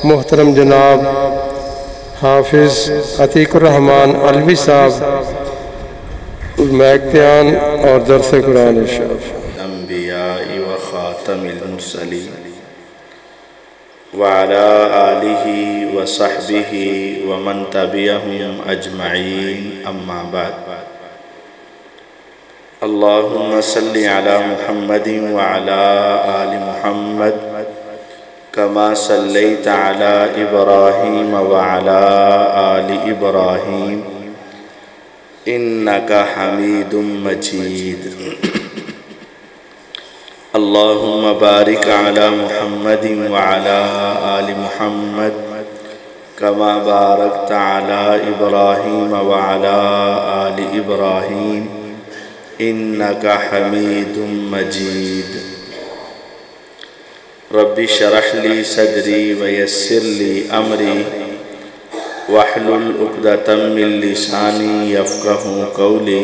محترم جناب حافظ عتیق الرحمن علوی صاحب میکتیان اور درس قرآن ارشاد۔ الانبیاء و خاتم المرسلین وعلى آلہ و صحبہ ومن تبعہم اجمعین، اما بعد۔ اللہم صلی علی محمد وعلى آل محمد كما صليت على إبراهيم وعلى آل إبراهيم إنك حميد مجيد۔ اللهم بارك على محمد وعلى آل محمد كما باركت على إبراهيم وعلى آل إبراهيم إنك حميد مجيد۔ رب اشرح لي صدري ويسر لي أمري واحلل عقدة من لساني يفقهوا قولي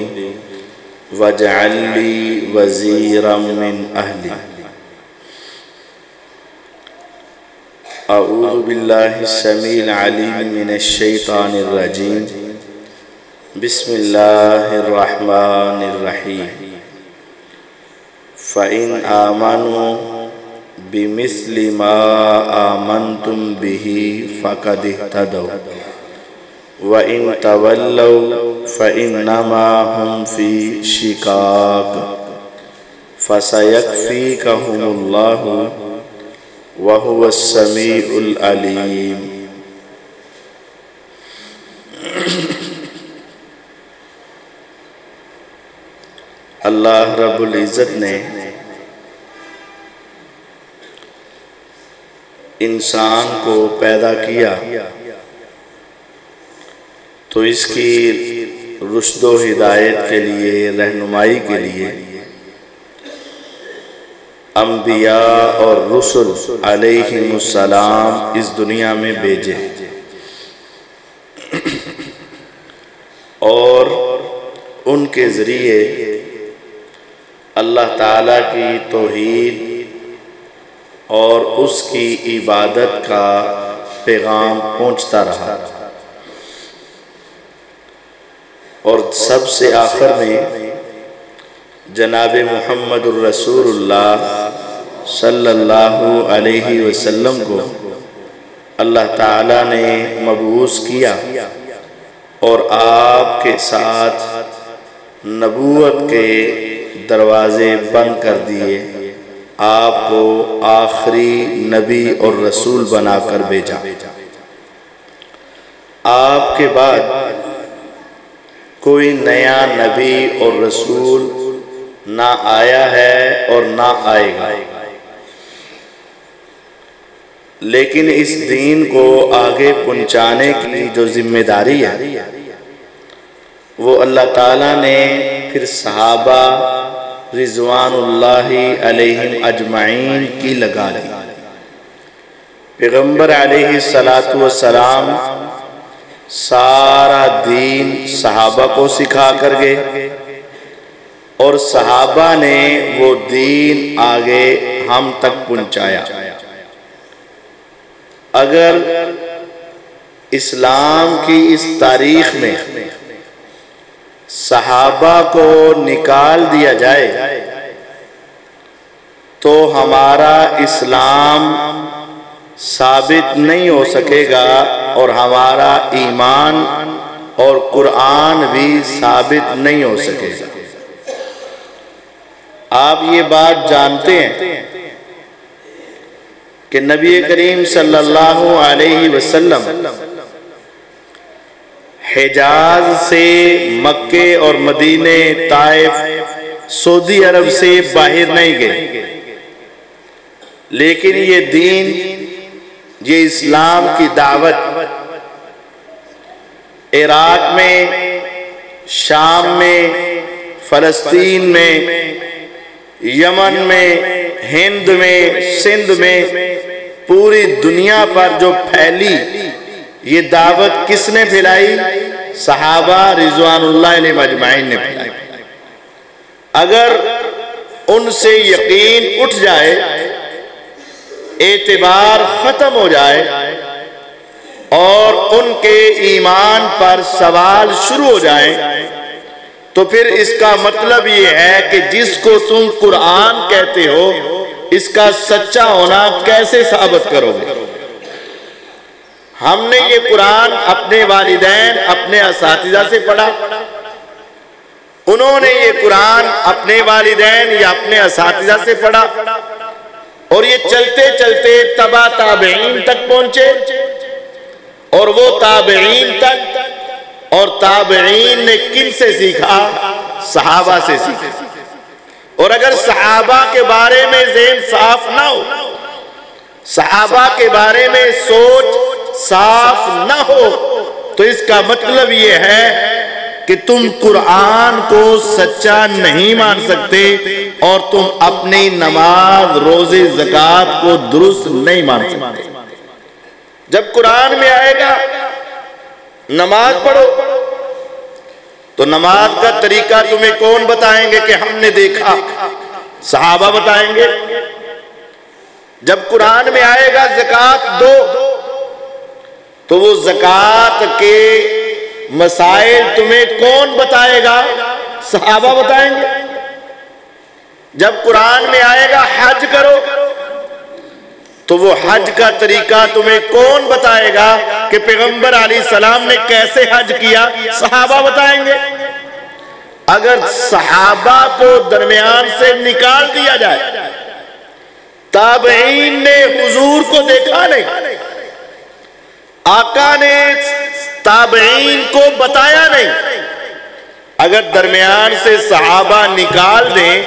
واجعل لي وزيرا من أهلي۔ أعوذ بالله السميع العليم من الشيطان الرجيم، بسم الله الرحمن الرحيم۔ فإن آمنوا بمثل ما آمنتم به فقد اهتدوا وإن تولوا فإنما هم في شقاق فسيكفيكهم الله وهو السميع العليم۔ اللہ رب العزت نے انسان کو پیدا کیا تو اس کی رشد و ہدایت کے لیے، رہنمائی کے لیے انبیاء اور رسل علیہم السلام اس دنیا میں بھیجے، اور ان کے ذریعے اللہ تعالیٰ کی توحید اور اس کی عبادت کا پیغام پہنچتا رہا، اور سب سے آخر میں جناب محمد الرسول اللہ صلی اللہ علیہ وسلم کو اللہ تعالیٰ نے مبعوث کیا، اور آپ کے ساتھ نبوت کے دروازے بند کر دیے، آپ کو آخری نبی اور رسول بنا کر بھیجا۔ آپ کے بعد کوئی نیا نبی اور رسول نہ آیا ہے اور نہ آئے گا، لیکن اس دین کو آگے پہنچانے کی جو ذمہ داری ہے وہ اللہ تعالیٰ نے پھر صحابہ رضوان اللہ علیہم اجمعین کی لگا دی۔ پیغمبر علیہ السلام سارا دین صحابہ کو سکھا کر گئے، اور صحابہ نے وہ دین آگے ہم تک پہنچایا۔ اگر اسلام کی اس تاریخ میں صحابہ کو نکال دیا جائے تو ہمارا اسلام ثابت نہیں ہو سکے گا، اور ہمارا ایمان اور قرآن بھی ثابت نہیں ہو سکے گا۔ آپ یہ بات جانتے ہیں کہ نبی کریم صلی اللہ علیہ وسلم حجاز سے، مکے اور مدینے، طائف، سعودی عرب سے باہر نہیں گئے، لیکن یہ دین، یہ اسلام کی دعوت عراق میں، شام میں، فلسطین میں، یمن میں، ہند میں، سندھ میں، پوری دنیا پر جو پھیلی، یہ دعوت کس نے پھیلائی؟ صحابہ رضوان اللہ علیہ مجمعین نے پھیلائی۔ اگر ان سے یقین اٹھ جائے، اعتبار ختم ہو جائے، اور ان کے ایمان پر سوال شروع ہو جائیں تو پھر اس کا مطلب یہ ہے کہ جس کو تم قرآن کہتے ہو اس کا سچا ہونا کیسے ثابت کرو گے؟ ہم نے یہ قرآن اپنے والدین اپنے اساتذہ سے پڑھا، انہوں نے یہ قرآن اپنے والدین یا اپنے اساتذہ سے پڑھا، اور یہ چلتے چلتے تبع تابعین تک پہنچے، اور وہ تابعین تک، اور تابعین نے کن سے سیکھا؟ صحابہ سے سیکھا۔ اور اگر صحابہ کے بارے میں ذہن صاف نہ ہو، صحابہ کے بارے میں سوچ صاف نہ ہو، تو اس کا مطلب یہ ہے کہ تم قرآن کو سچا نہیں مان سکتے، اور تم اپنی نماز روزے زکوٰۃ کو درست نہیں مان سکتے۔ جب قرآن میں آئے گا نماز پڑھو تو نماز کا طریقہ تمہیں کون بتائیں گے کہ ہم نے دیکھا؟ صحابہ بتائیں گے۔ جب قرآن میں آئے گا زکوٰۃ دو تو وہ زکوٰۃ کے مسائل تمہیں کون بتائے گا؟ صحابہ بتائیں گے۔ جب قرآن میں آئے گا حج کرو تو وہ حج کا طریقہ تمہیں کون بتائے گا کہ پیغمبر علیہ السلام نے کیسے حج کیا؟ صحابہ بتائیں گے۔ اگر صحابہ کو درمیان سے نکال دیا جائے، تابعین نے حضور کو دیکھا نہیں، آقا نے تابعین کو بتایا نہیں، اگر درمیان سے صحابہ نکال دیں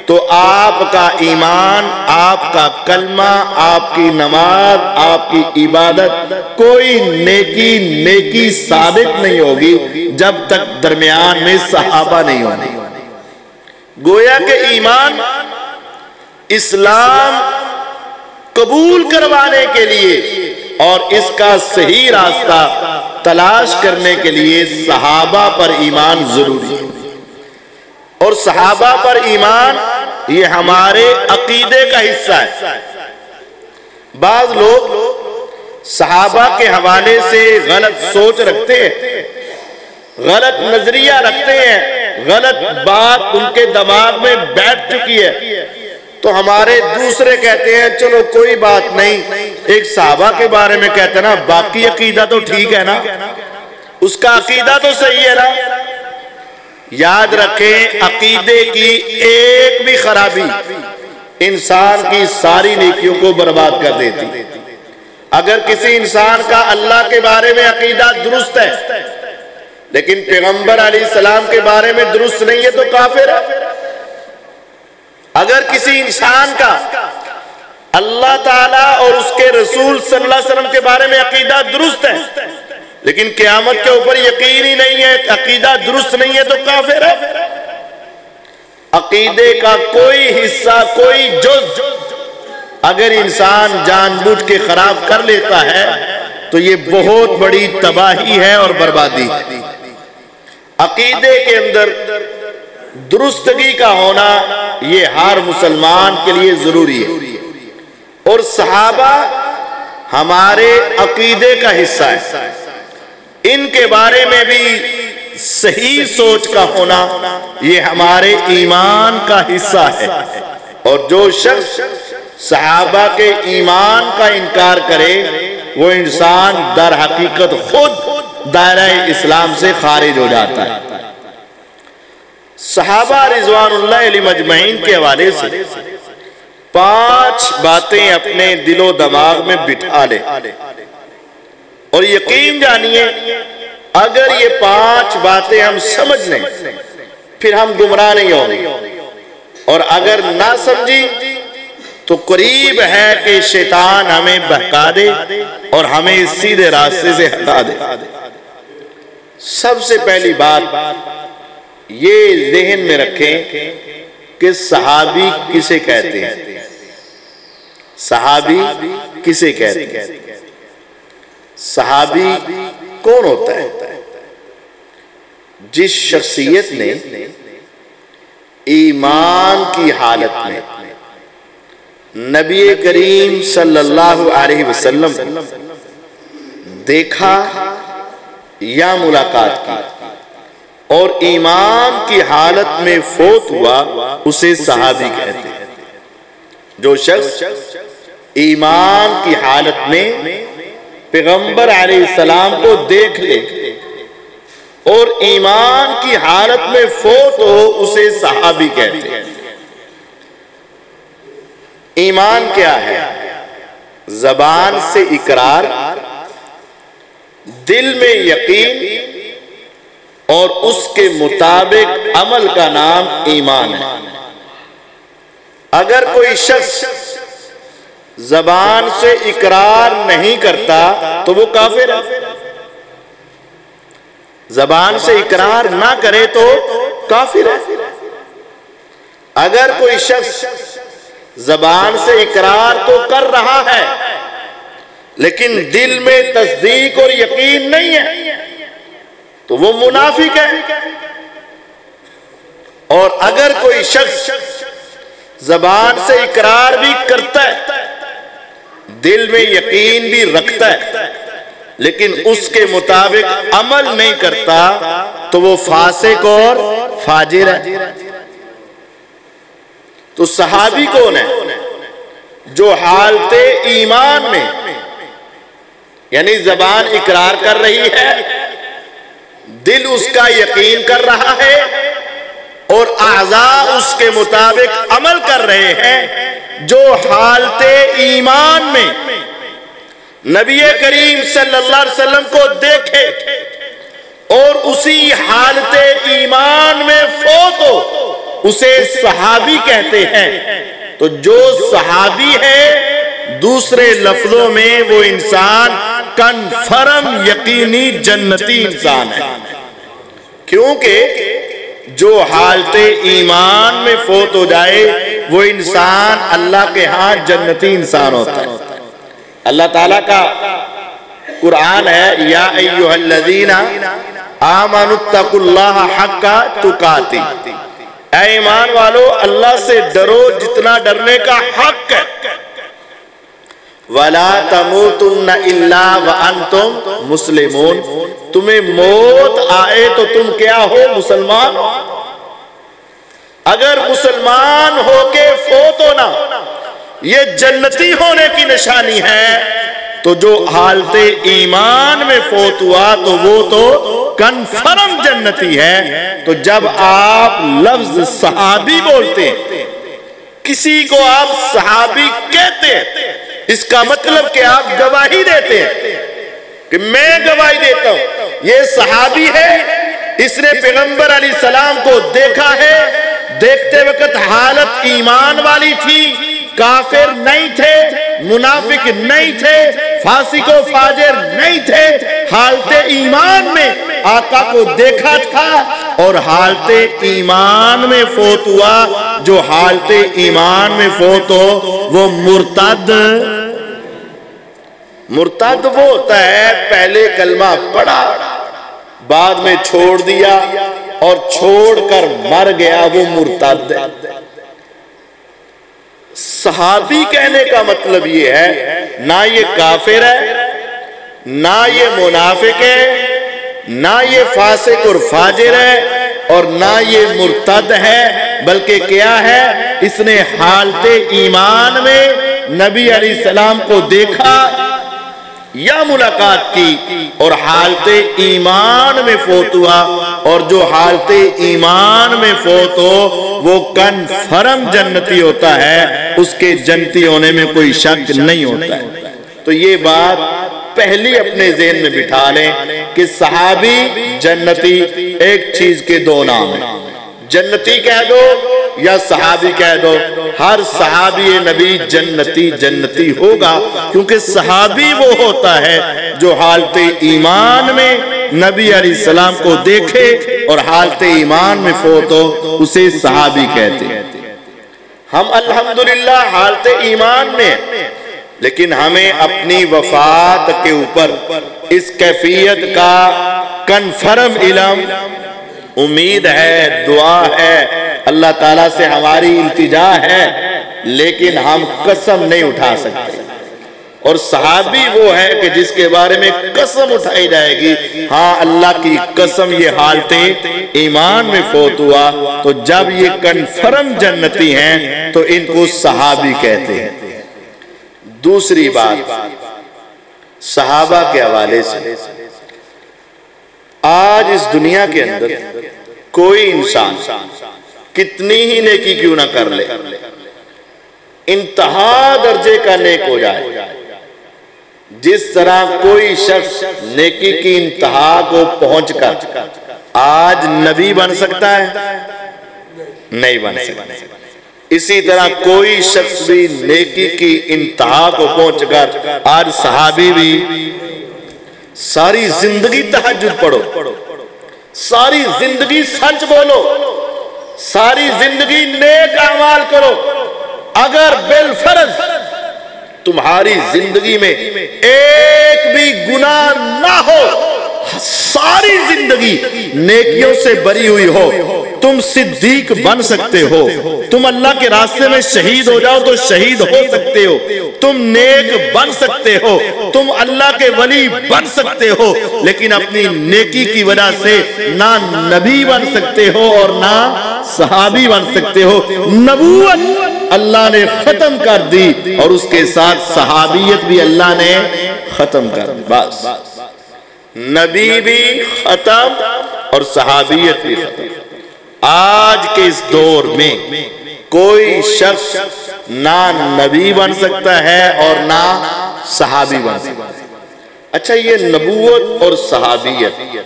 تو آپ کا ایمان، آپ کا کلمہ، آپ کی نماز، آپ کی عبادت، کوئی نیکی ثابت نہیں ہوگی جب تک درمیان میں صحابہ نہیں ہوگی۔ گویا کہ ایمان، اسلام قبول کروانے کے لیے اور اس کا صحیح راستہ تلاش کرنے کے لیے صحابہ پر ایمان ضروری ہے، اور صحابہ پر ایمان یہ ہمارے عقیدے کا حصہ ہے۔ بعض لوگ صحابہ کے حوالے سے غلط سوچ رکھتے ہیں، غلط نظریہ رکھتے ہیں، غلط بات ان کے دماغ میں بیٹھ چکی ہے، تو ہمارے دوسرے کہتے ہیں چلو کوئی بات نہیں، ایک صحابہ کے بارے میں کہتے ہیں نا، باقی عقیدہ تو ٹھیک ہے نا، اس کا عقیدہ تو صحیح ہے نا۔ یاد رکھیں، عقیدے کی ایک بھی خرابی انسان کی ساری نیکیوں کو برباد کر دیتی۔ اگر کسی انسان کا اللہ کے بارے میں عقیدہ درست ہے لیکن پیغمبر علیہ السلام کے بارے میں درست نہیں ہے تو کافر ہے۔ اگر کسی انسان کا اللہ تعالیٰ اور اس کے رسول صلی اللہ علیہ وسلم کے بارے میں عقیدہ درست ہے لیکن قیامت کے اوپر یقین ہی نہیں ہے، عقیدہ درست نہیں ہے تو کافر ہے۔ عقیدے کا کوئی حصہ، کوئی جز اگر انسان جان بوجھ کے خراب کر لیتا ہے تو یہ بہت بڑی تباہی ہے اور بربادی ہے۔ عقیدے کے اندر درستگی کا ہونا یہ ہر مسلمان کے لیے ضروری ہے، اور صحابہ ہمارے عقیدے کا حصہ ہے۔ ان کے بارے میں بھی صحیح سوچ کا ہونا یہ ہمارے ایمان کا حصہ ہے، اور جو شخص صحابہ کے ایمان کا انکار کرے وہ انسان در حقیقت خود دائرہ اسلام سے خارج ہو جاتا ہے۔ صحابہ رضوان اللہ علیہ مجمعین کے حوالے سے 5 باتیں اپنے دل و دماغ میں بٹھا لیں، اور یقین جانیے اگر یہ 5 باتیں ہم سمجھ لیں پھر ہم گمراہ نہیں ہوں گے، اور اگر نہ سمجھی تو قریب ہے کہ شیطان ہمیں بہکا دے اور ہمیں سیدھے راستے سے ہٹا دے۔ سب سے پہلی بات یہ ذہن میں رکھیں کہ صحابی کسے کہتے ہیں؟ صحابی کسے کہتے ہیں؟ صحابی کون ہوتا ہے؟ جس شخصیت نے ایمان کی حالت میں نبی کریم صلی اللہ علیہ وسلم دیکھا یا ملاقات کی اور ایمان کی حالت میں فوت ہوا اسے صحابی کہتے ہیں۔ جو شخص ایمان کی حالت میں پیغمبر علیہ السلام کو دیکھ لے اور ایمان کی حالت میں فوت ہو اسے صحابی کہتے ہیں۔ ایمان کیا ہے؟ زبان سے اقرار، دل میں یقین اور اس کے مطابق عمل کا نام ایمان ہے۔ اگر کوئی شخص زبان سے اقرار نہیں کرتا تو وہ کافر ہے۔ زبان سے اقرار نہ کرے تو کافر ہے۔ اگر کوئی شخص زبان سے اقرار تو کر رہا ہے لیکن دل میں تصدیق اور یقین نہیں ہے تو وہ منافق ہے۔ اور اگر کوئی شخص زبان سے اقرار بھی کرتا ہے، دل میں یقین بھی رکھتا ہے لیکن اس کے مطابق عمل نہیں کرتا تو وہ فاسق اور فاجر ہے۔ تو صحابی کون ہے؟ جو حالت ایمان میں، یعنی زبان اقرار کر رہی ہے، دل اس کا یقین کر رہا ہے اور اعضاء اس کے مطابق عمل کر رہے ہیں، جو حالت ایمان میں نبی کریم صلی اللہ علیہ وسلم کو دیکھے اور اسی حالت ایمان میں فوت ہو اسے صحابی کہتے ہیں۔ تو جو صحابی ہے دوسرے لفظوں میں وہ انسان کنفرم یقینی جنتی انسان ہے، کیونکہ جو حالت ایمان میں فوت ہو جائے وہ انسان اللہ کے ہاں جنتی انسان ہوتا ہے۔ اللہ تعالیٰ کا قرآن ہے، یا ایھا الذین آمنوا اتقوا اللہ حق تقاتہ، اے ایمان والو اللہ سے ڈرو جتنا ڈرنے کا حق ہے۔ وَلَا تَمُوتُنَّ إِلَّا وَأَنْتُمْ مُسْلِمُونَ، تمہیں موت آئے تو تم کیا ہو؟ مسلمان ہو۔ اگر مسلمان ہو کے فوت ہونا یہ جنتی ہونے کی نشانی ہے تو جو حالت ایمان میں فوت ہوا تو وہ تو کنفرم جنتی ہے۔ تو جب آپ لفظ صحابی بولتے ہیں، کسی کو آپ صحابی کہتے ہیں، اس کا مطلب کہ آپ گواہی دیتے ہیں کہ میں گواہی دیتا ہوں یہ صحابی ہے، اس نے پیغمبر علیہ السلام کو دیکھا ہے، دیکھتے وقت حالت ایمان والی تھی، کافر نہیں تھے، منافق نہیں تھے، فاسق و فاجر نہیں تھے، حالت ایمان میں آقا کو دیکھا تھا اور حالت ایمان میں فوت ہوا۔ جو حالت ایمان میں فوت ہو وہ مرتد وہ ہوتا ہے پہلے کلمہ پڑھا بعد میں چھوڑ دیا اور چھوڑ کر مر گیا، وہ مرتد ہے۔ صحابی کہنے کا مطلب یہ ہے نہ یہ کافر ہے، نہ یہ منافق ہے، نہ یہ فاسق اور فاجر ہے اور نہ یہ مرتد ہے، بلکہ کیا ہے؟ اس نے حالت ایمان میں نبی علیہ السلام کو دیکھا یا ملاقات کی اور حالت ایمان میں فوت ہوا، اور جو حالت ایمان میں فوت ہو وہ کنفرم جنتی ہوتا ہے، اس کے جنتی ہونے میں کوئی شک نہیں ہوتا ہے۔ تو یہ بات پہلی اپنے ذہن میں بٹھا لیں کہ صحابی جنتی ایک چیز کے دو نام ہیں، جنتی کہہ دو یا صحابی کہہ دو، ہر صحابی نبی جنتی ہوگا، کیونکہ صحابی وہ ہوتا ہے جو حالت ایمان میں نبی علیہ السلام کو دیکھے اور حالت ایمان میں فوت ہو اسے صحابی کہتے ہیں۔ ہم الحمدللہ حالت ایمان میں، لیکن ہمیں اپنی وفات کے اوپر اس کیفیت کا کنفرم علم، امید ہے، دعا ہے، اللہ تعالیٰ سے ہماری التجا ہے، لیکن ہم قسم نہیں اٹھا سکتے اور صحابی وہ ہے کہ جس کے بارے میں قسم اٹھائی جائے گی، ہاں اللہ کی قسم یہ حالتیں ایمان میں فوت ہوا، تو جب یہ کنفرم جنتی ہیں تو ان کو صحابی کہتے ہیں۔ دوسری بات صحابہ کے حوالے سے، آج اس دنیا کے اندر کوئی انسان کتنی ہی نیکی کیوں نہ کر لے، انتہا درجے کا نیک ہو جائے، جس طرح کوئی شخص نیکی کی انتہا کو پہنچ کر آج نبی بن سکتا ہے؟ نہیں بن سکتا۔ اسی طرح کوئی شخص بھی نیکی کی انتہا کو پہنچ کر آج صحابی بھی، ساری زندگی تہجد پڑھو، ساری زندگی سچ بولو، ساری زندگی نیک اعمال کرو، اگر بالفرض تمہاری زندگی میں ایک بھی گناہ نہ ہو، ساری زندگی نیکیوں سے بری ہوئی ہو، تم صدیق بن سکتے ہو، تم اللہ کے راستے میں شہید ہو جاؤ تو شہید ہو سکتے ہو، تم نیک بن سکتے ہو، تم اللہ کے ولی بن سکتے ہو، لیکن اپنی نیکی کی وجہ سے نہ نبی بن سکتے ہو اور نہ صحابی بن سکتے ہو۔ نبوت اللہ نے ختم کر دی اور اس کے ساتھ صحابیت بھی اللہ نے ختم کر دی، بس نبی بھی ختم اور صحابیت بھی ختم۔ آج کے اس دور میں کوئی شخص نہ نبی بن سکتا ہے اور نہ صحابی بن سکتا ہے۔ اچھا، یہ نبوت اور صحابیت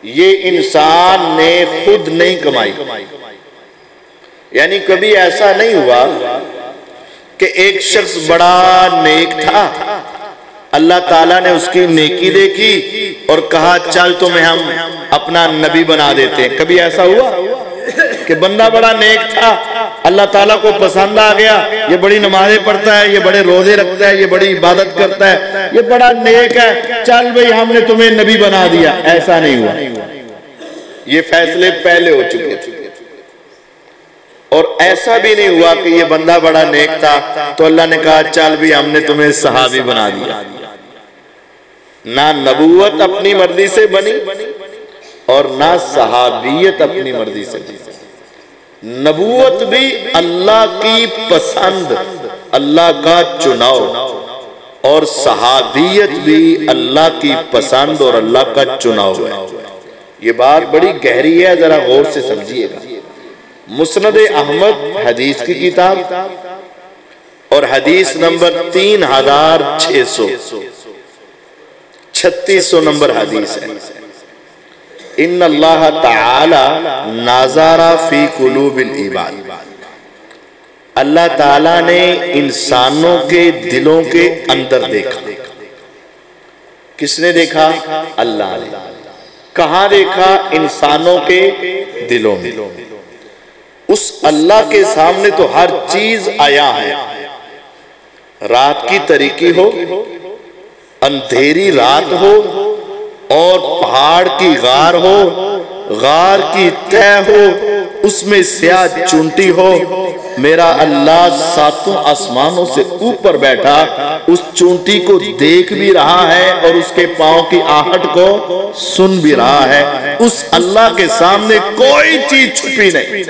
یہ انسان نے خود نہیں کمائی، یعنی کبھی ایسا نہیں ہوا کہ ایک شخص بڑا نیک تھا، اللہ تعالیٰ نے اس کی نیکی دیکھی اور کہا چل تمہیں ہم اپنا نبی بنا دیتے ہیں۔ کبھی ایسا ہوا کہ بندہ بڑا نیک تھا، اللہ تعالیٰ کو پسند آ گیا، یہ بڑی نمازیں پڑھتا ہے، یہ بڑے روزے رکھتا ہے، یہ بڑی عبادت کرتا ہے، یہ بڑا نیک ہے، چل بھئی ہم نے تمہیں نبی بنا دیا؟ ایسا نہیں ہوا، یہ فیصلے پہلے ہو چکے تھے۔ اور ایسا بھی نہیں ہوا کہ یہ بندہ بڑا نیک تھا تو اللہ نے کہا چل بھی ہم نے تمہیں صحابی بنا دیا۔ نہ نبوت اپنی مرضی سے بنی اور نہ صحابیت اپنی مرضی سے بنی۔ نبوت بھی اللہ کی پسند، اللہ کا چناؤ، اور صحابیت بھی اللہ کی پسند اور اللہ کا چناؤ ہے۔ یہ بات بڑی گہری ہے، ذرا غور سے سمجھیے گا۔ مسند احمد حدیث کی کتاب اور حدیث نمبر 3600 نمبر حدیث ہے، ان اللہ تعالی ناظر فی قلوب العباد، اللہ تعالیٰ نے انسانوں کے دلوں کے اندر دیکھا۔ کس نے دیکھا؟ اللہ نے۔ کہاں دیکھا؟ انسانوں کے دلوں میں۔ اس اللہ کے سامنے تو ہر چیز آیا ہے، رات کی تاریکی ہو، اندھیری رات ہو، اور پہاڑ کی غار ہو، غار کی تہ ہو، اس میں سیاہ چونٹی ہو، میرا اللہ ساتوں آسمانوں سے اوپر بیٹھا اس چونٹی کو دیکھ بھی رہا ہے اور اس کے پاؤں کی آہٹ کو سن بھی رہا ہے۔ اس اللہ کے سامنے کوئی چیز چھپی نہیں۔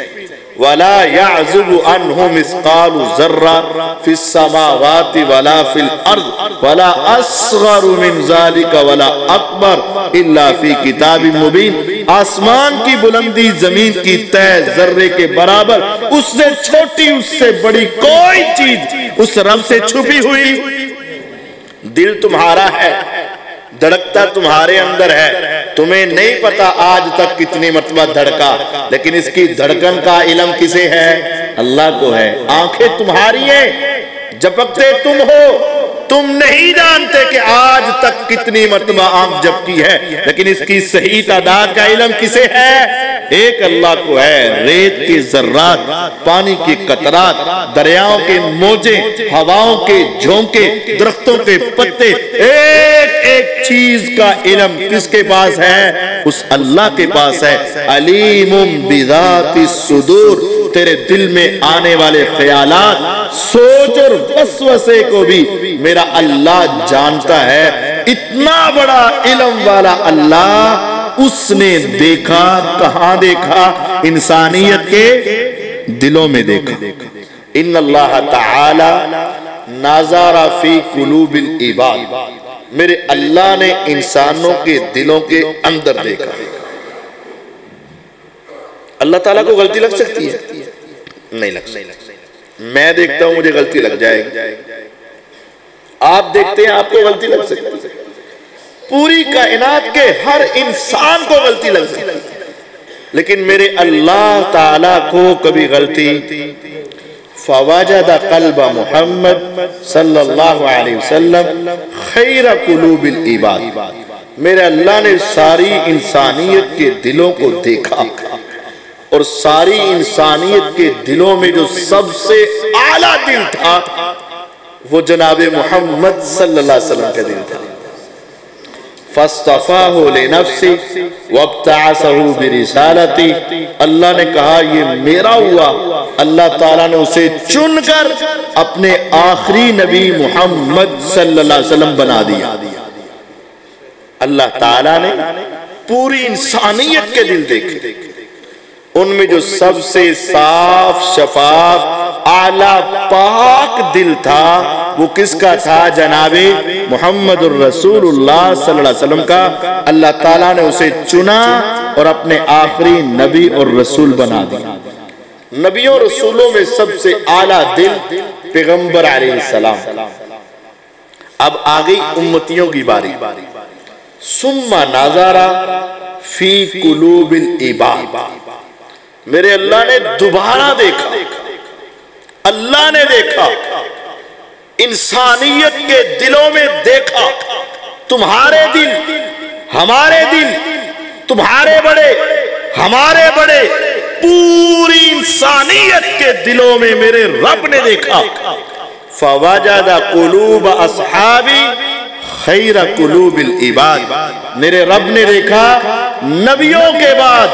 وَلَا يَعْزُبُ عَنْهُ مِثْقَالُ ذَرَّةٍ فِي السَّمَاوَاتِ وَلَا فِي الْأَرْضِ وَلَا أَصْغَرُ مِنْ ذَلِكَ وَلَا أَكْبَرُ إِلَّا فِي كِتَابٍ مُبِينٍ۔ آسمان کی بلندی زمین کی تہ ذرے کے برابر، اس سے چھوٹی اس سے بڑی کوئی چیز اس رب سے چھپی ہوئی۔ دل تمہارا ہے، دھڑکتا تمہارے اندر ہے، تمہیں نہیں پتا آج تک کتنی مرتبہ دھڑکا، لیکن اس کی دھڑکن کا علم کسے ہے؟ اللہ کو ہے۔ آنکھیں تمہاری ہیں، جھپکتے تم ہو، تم نہیں جانتے کہ آج تک کتنی مرتبہ آنکھ جھپکی ہے، لیکن اس کی صحیح تعداد کا علم کسے ہے؟ ایک اللہ کو ہے۔ ریت کے ذرات، پانی کے قطرات، دریاؤں کے موجیں، ہواؤں کے جھونکے، درختوں کے پتے، ایک ایک چیز کا علم کس کے پاس ہے؟ اس اللہ کے پاس ہے۔ علیم بذات الصدور، تیرے دل میں آنے والے خیالات، سوچ اور وسوسے کو بھی میرا اللہ جانتا ہے۔ اتنا بڑا علم والا اللہ، اس نے دیکھا، کہاں دیکھا؟ انسانیت کے دلوں میں دیکھا۔ ان اللہ تعالی نظر فی قلوب العباد، میرے اللہ نے انسانوں کے دلوں کے اندر دیکھا۔ اللہ تعالیٰ کو غلطی لگ سکتی ہے؟ نہیں لگ سکتی۔ میں دیکھتا ہوں مجھے غلطی لگ جائے گی، آپ دیکھتے ہیں آپ کو غلطی لگ سکتی ہے، پوری کائنات کے ہر انسان کو غلطی لگ سکتی ہے، لیکن میرے اللہ تعالیٰ کو کبھی غلطی فوجد قلب محمد صلی اللہ علیہ وسلم خیر قلوب العباد، میرے اللہ نے ساری انسانیت کے دلوں کو دیکھا، اور ساری انسانیت کے دلوں میں جو سب سے اعلیٰ دل تھا وہ جناب محمد صلی اللہ علیہ وسلم کا دل تھا۔ فَاصْطَفَاهُ لِنَفْسِهِ وَابْتَعَثَهُ بِرِسَالَتِهِ، اللہ نے کہا یہ میرا ہوا، اللہ تعالیٰ نے اسے چن کر اپنے آخری نبی محمد صلی اللہ علیہ وسلم بنا دیا۔ اللہ تعالیٰ نے پوری انسانیت کے دل دیکھے، ان میں جو سب سے صاف شفاف اعلیٰ پاک دل تھا وہ کس کا تھا؟ جناب محمد الرسول اللہ صلی اللہ علیہ وسلم کا۔ اللہ تعالیٰ نے اسے چنا اور اپنے آخری نبی اور رسول بنا دیا۔ نبیوں اور رسولوں میں سب سے اعلیٰ دل پیغمبر علیہ السلام۔ اب آگئی امتیوں کی باری۔ ثم نظر فی قلوب العباد، میرے اللہ نے دوبارہ دیکھا، اللہ نے دیکھا، انسانیت کے دلوں میں دیکھا۔ تمہارے دل، ہمارے دل، تمہارے بڑے، ہمارے بڑے، پوری انسانیت کے دلوں میں میرے رب نے دیکھا۔ فوجد قلوب اصحابی خیر قلوب العباد، میرے رب نے دیکھا نبیوں کے بعد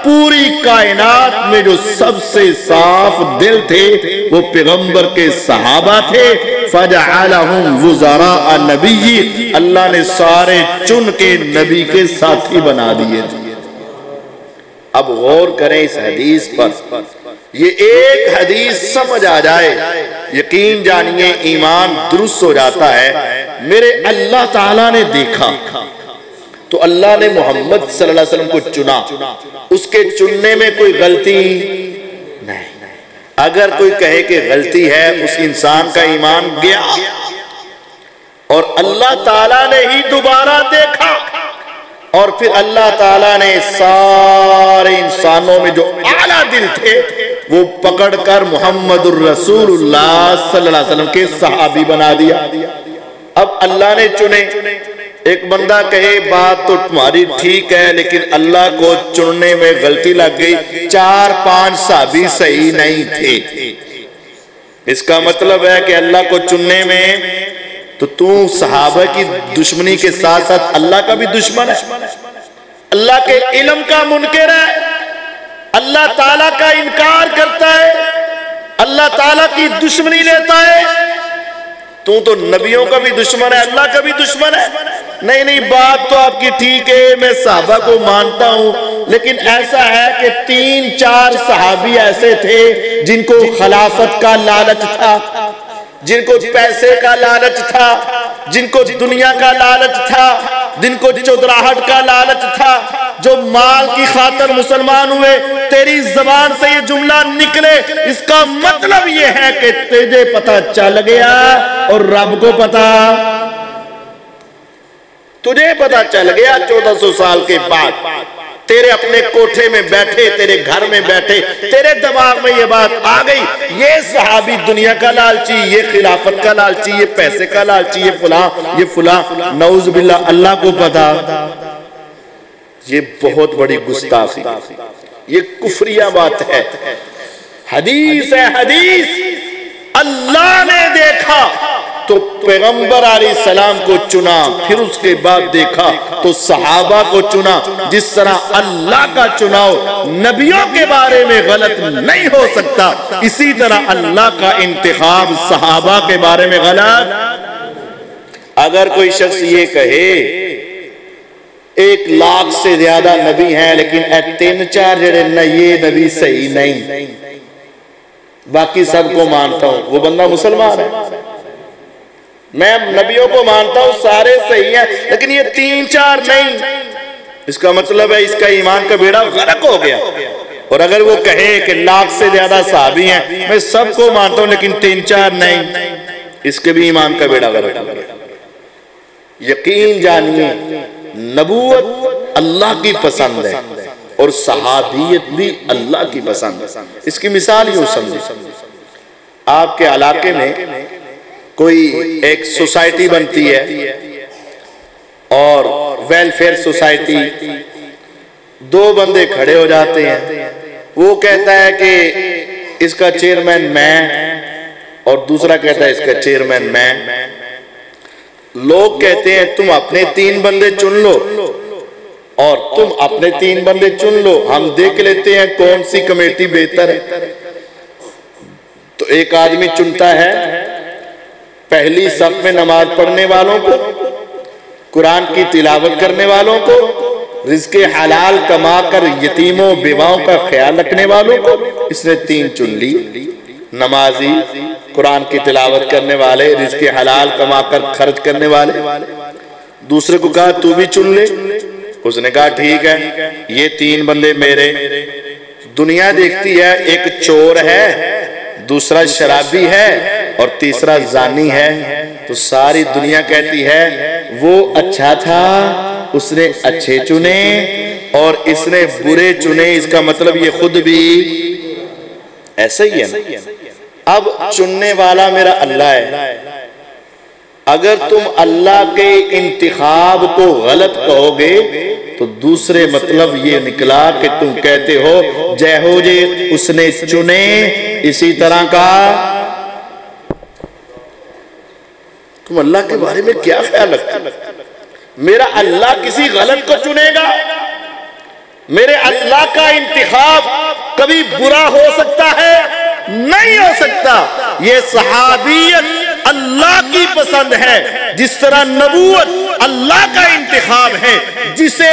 پوری کائنات میں جو سب سے صاف دل تھے وہ پیغمبر کے صحابہ تھے۔ فَجَعَلَهُمْ وُزَرَاءَ نَبِيِّ، اللہ نے سارے چن کے نبی کے ساتھی بنا دیے تھے۔ اب غور کریں اس حدیث پر، یہ ایک حدیث سمجھ آ جائے، یقین جانیے ایمان درست ہو جاتا ہے۔ میرے اللہ تعالیٰ نے دیکھا تو اللہ نے محمد صلی اللہ علیہ وسلم کو چنا، اس کے چننے میں کوئی غلطی نہیں۔ اگر کوئی کہے کہ غلطی ہے اس انسان کا ایمان گیا، اور اللہ تعالیٰ نے ہی دوبارہ دیکھا، اور پھر اللہ تعالیٰ نے سارے انسانوں میں جو اعلیٰ دل تھے وہ پکڑ کر محمد الرسول اللہ صلی اللہ علیہ وسلم کے صحابی بنا دیا۔ اب اللہ نے چنے۔ ایک بندہ کہے بات تو تمہاری ٹھیک ہے لیکن اللہ کو چننے میں غلطی لگ گئی، 4-5 صحابی صحیح نہیں تھے، اس کا مطلب ہے کہ اللہ کو چننے میں تو صحابہ کی دشمنی کے ساتھ ساتھ اللہ کا بھی دشمن ہے، اللہ کے علم کا منکر ہے، اللہ تعالیٰ کا انکار کرتا ہے، اللہ تعالیٰ کی دشمنی لیتا ہے۔ تو نبیوں کا بھی دشمن ہے، اللہ کا بھی دشمن ہے۔ نہیں بات تو آپ کی ٹھیک ہے، میں صحابہ کو مانتا ہوں، لیکن ایسا ہے کہ 3-4 صحابی ایسے تھے جن کو خلافت کا لالچ تھا، جن کو پیسے کا لالچ تھا، جن کو دنیا کا لالچ تھا، جن کو چودراہٹ کا لالچ تھا، جو مال کی خاطر مسلمان ہوئے۔ تیری زبان سے یہ جملہ نکلے اس کا مطلب یہ ہے کہ تجھے پتہ چل گیا اور رب کو پتہ، تجھے پتہ چل گیا 1400 سال کے بعد، تیرے اپنے کوٹھے میں بیٹھے، تیرے گھر میں بیٹھے، تیرے دماغ میں یہ بات آ گئی، یہ صحابی دنیا کا لالچی، یہ خلافت کا لالچی، یہ پیسے کا لالچی، یہ فلاں، نعوذ باللہ، اللہ کو پتہ۔ یہ بہت بڑی گستاخی، یہ کفریہ بات ہے۔ حدیث ہے، حدیث، اللہ نے دیکھا تو پیغمبر علیہ السلام کو چنا، پھر اس کے بعد دیکھا تو صحابہ کو چنا۔ جس طرح اللہ کا چناؤ نبیوں کے بارے میں غلط نہیں ہو سکتا، اسی طرح اللہ کا انتخاب صحابہ کے بارے میں غلط۔ اگر کوئی شخص یہ کہے 1,00,000 سے زیادہ نبی ہیں لیکن 3-4 جڑے نہ یہ نبی صحیح نہیں، باقی سب کو مانتا ہوں، وہ بندہ مسلمان ہے۔ میں نبیوں کو مانتا ہوں سارے صحیح ہیں لیکن یہ 3-4 نہیں، اس کا مطلب ہے اس کا ایمان کا بیڑا غرق ہو گیا۔ اور اگر وہ کہے کہ 1,00,000 سے زیادہ صحابی ہیں، میں سب کو مانتا ہوں لیکن 3-4 نہیں، اس کے بھی ایمان کا بیڑا غرق ہو گیا۔ یقین جانیے نبوت اللہ کی پسند ہے اور صحابیت بھی اللہ کی پسند ہے۔ اس کی مثال یوں سمجھیں، آپ کے علاقے میں کوئی ایک سوسائٹی بنتی ہے اور ویلفیئر سوسائٹی، 2 بندے کھڑے ہو جاتے ہیں، وہ کہتا ہے کہ اس کا چیئرمین میں اور دوسرا کہتا ہے اس کا چیئرمین میں۔ لوگ کہتے ہیں تم اپنے 3 بندے چن لو اور تم اپنے 3 بندے چن لو، ہم دیکھ لیتے ہیں کون سی کمیٹی بہتر ہے۔ تو ایک آدمی چنتا ہے پہلی صف میں نماز پڑھنے والوں کو، قرآن کی تلاوت کرنے والوں کو، رزق حلال کما کر یتیموں بیواؤں کا خیال رکھنے والوں کو۔ اس نے 3 چن لی، نمازی، قرآن کی تلاوت کرنے والے، رزق حلال کما کر خرچ کرنے والے۔ دوسرے کو کہا تو بھی چن لے، اس نے کہا ٹھیک ہے یہ 3 بندے میرے۔ دنیا دیکھتی ہے ایک چور ہے، دوسرا شرابی ہے اور تیسرا زانی ہے، تو ساری دنیا کہتی ہے وہ اچھا تھا، اس نے اچھے چنے اور اس نے برے چنے، اس کا مطلب یہ خود بھی ایسا ہی ہے نا۔ اب چننے والا میرا اللہ ہے، اگر تم اللہ کے انتخاب کو غلط کہو گے تو دوسرے مطلب یہ نکلا کہ تم کہتے ہو جے ہو جے اس نے چنے، اسی طرح کا تم اللہ کے بارے میں کیا خیال رکھتے؟ میرا اللہ کسی غلط کو چنے گا؟ میرے اللہ کا انتخاب کبھی برا ہو سکتا ہے؟ نہیں ہو سکتا۔ یہ صحابیت اللہ کی پسند ہے، جس طرح نبوت اللہ کا انتخاب ہے۔ جسے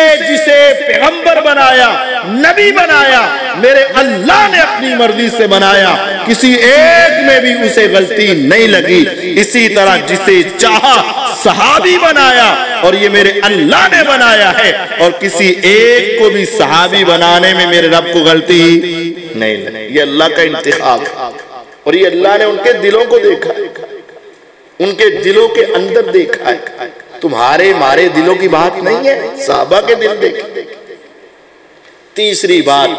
پیغمبر بنایا، نبی بنایا، میرے اللہ نے اپنی مرضی سے بنایا، کسی ایک میں بھی اسے غلطی نہیں لگی۔ اسی طرح جسے چاہا صحابی بنایا اور یہ میرے اللہ نے بنایا ہے، اور کسی ایک کو بھی صحابی بنانے میں میرے رب کو غلطی نہیں لگی۔ یہ اللہ کا انتخاب ہے اور یہ اللہ نے ان کے دلوں کو دیکھا، ان کے دلوں کے اندر دیکھا ہے۔ تمہارے ہمارے دلوں کی بات نہیں ہے، صحابہ کے دل دیکھے۔ تیسری بات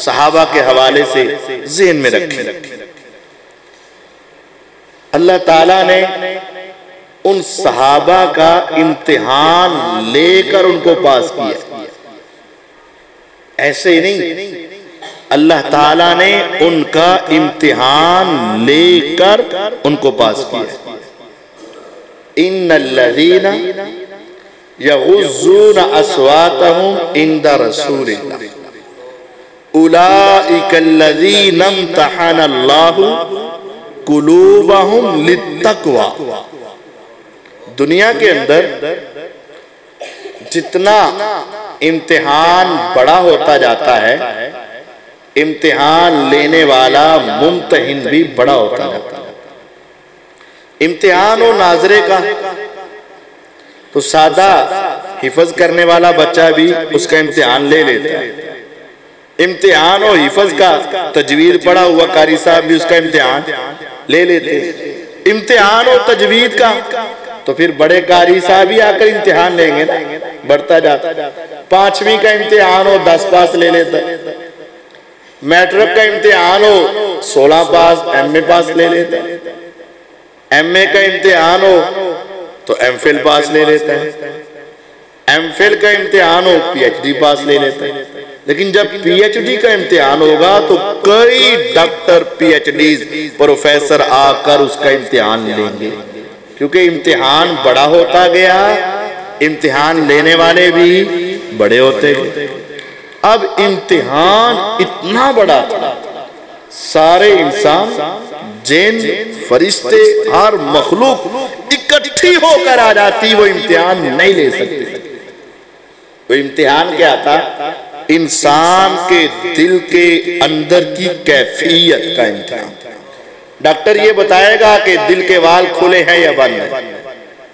صحابہ کے حوالے سے ذہن میں رکھیں، اللہ تعالیٰ نے ان صحابہ کا امتحان لے کر ان کو پاس کیا، ایسے ہی نہیں، اللہ تعالیٰ نے ان کا امتحان لے کر ان کو پاس کیا۔ ان الذین یغضون اصواتهم عند رسول اللہ اولئک الذین امتحن اللہ قلوبهم للتقوی۔ دنیا کے اندر جتنا امتحان بڑا ہوتا جاتا ہے، امتحان لینے والا ممتحن بھی بڑا ہوتا جاتا ہے۔ امتحان ہو ناظرے کا تو سادہ حفظ کرنے والا بچہ بھی اس کا امتحان لے لیتا ہے، امتحان ہو حفظ کا تجوید پڑھا ہوا قاری صاحب بھی اس کا امتحان لے لیتے، امتحان ہو تجوید کا تو پھر بڑے قاری صاحب ہی آ کر امتحان لیں گے، بڑھتا جاتا۔ 5ویں کا امتحان ہو 10 پاس لے لیتا ہے، میٹرک کا امتحان ہو 16 پاس ایم اے پاس لے لیتا ہے، ایم اے کا امتحان ہو تو ایم فل پاس لے لیتا ہے، ایم فل کا امتحان ہو پی ایچ ڈی پاس لے لیتا ہے۔ لیکن جب پی ایچ ڈی کا امتحان ہوگا تو کئی doctor P H Ds professor آ کر اس کا امتحان لیں گے، کیونکہ امتحان بڑا ہوتا گیا، امتحان لینے والے بھی بڑے ہوتے گئے۔ اب امتحان اتنا بڑا تھا، سارے انسان، جن، فرشتے اور مخلوق اکٹھی ہو کر آ جاتی، وہ امتحان نہیں لے سکتے۔ وہ امتحان کیا تھا؟ انسان کے دل کے اندر کی کیفیت کا امتحان۔ ڈاکٹر یہ بتائے گا کہ دل کے وال کھلے ہیں یا بند ہیں،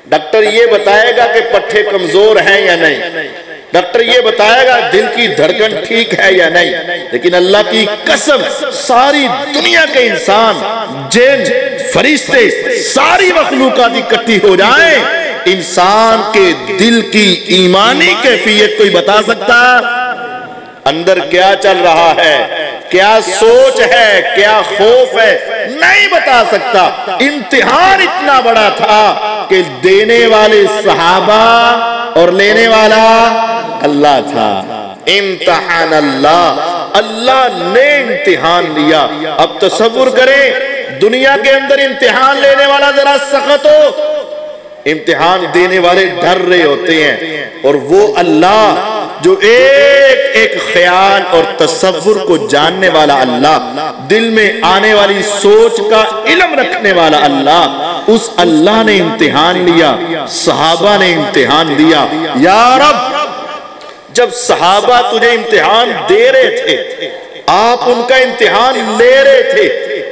ڈاکٹر یہ بتائے گا کہ پٹھے کمزور ہیں یا نہیں، ڈاکٹر یہ بتائے گا دل کی دھڑکن ٹھیک ہے یا نہیں، لیکن اللہ کی قسم ساری دنیا کے انسان، جن، فرشتے، ساری مخلوقات اکٹھی ہو جائیں، انسان کے دل کی ایمانی کیفیت کوئی بتا سکتا؟ اندر کیا چل رہا ہے، کیا سوچ ہے، کیا خوف ہے، نہیں بتا سکتا۔ امتحان اتنا بڑا تھا کہ دینے والے صحابہ اور لینے والا اللہ تھا۔ امتحان اللہ، اللہ نے امتحان لیا۔ اب تصور کریں دنیا کے اندر امتحان لینے والا ذرا سخت ہو، امتحان دینے والے ڈر رہے ہوتے ہیں، اور وہ اللہ جو ایک ایک خیال اور تصور کو جاننے والا اللہ، دل میں آنے والی سوچ کا علم رکھنے والا اللہ، اس اللہ نے امتحان لیا، صحابہ نے امتحان دیا۔ یا رب، جب صحابہ تجھے امتحان دے رہے تھے، آپ ان کا امتحان لے رہے تھے،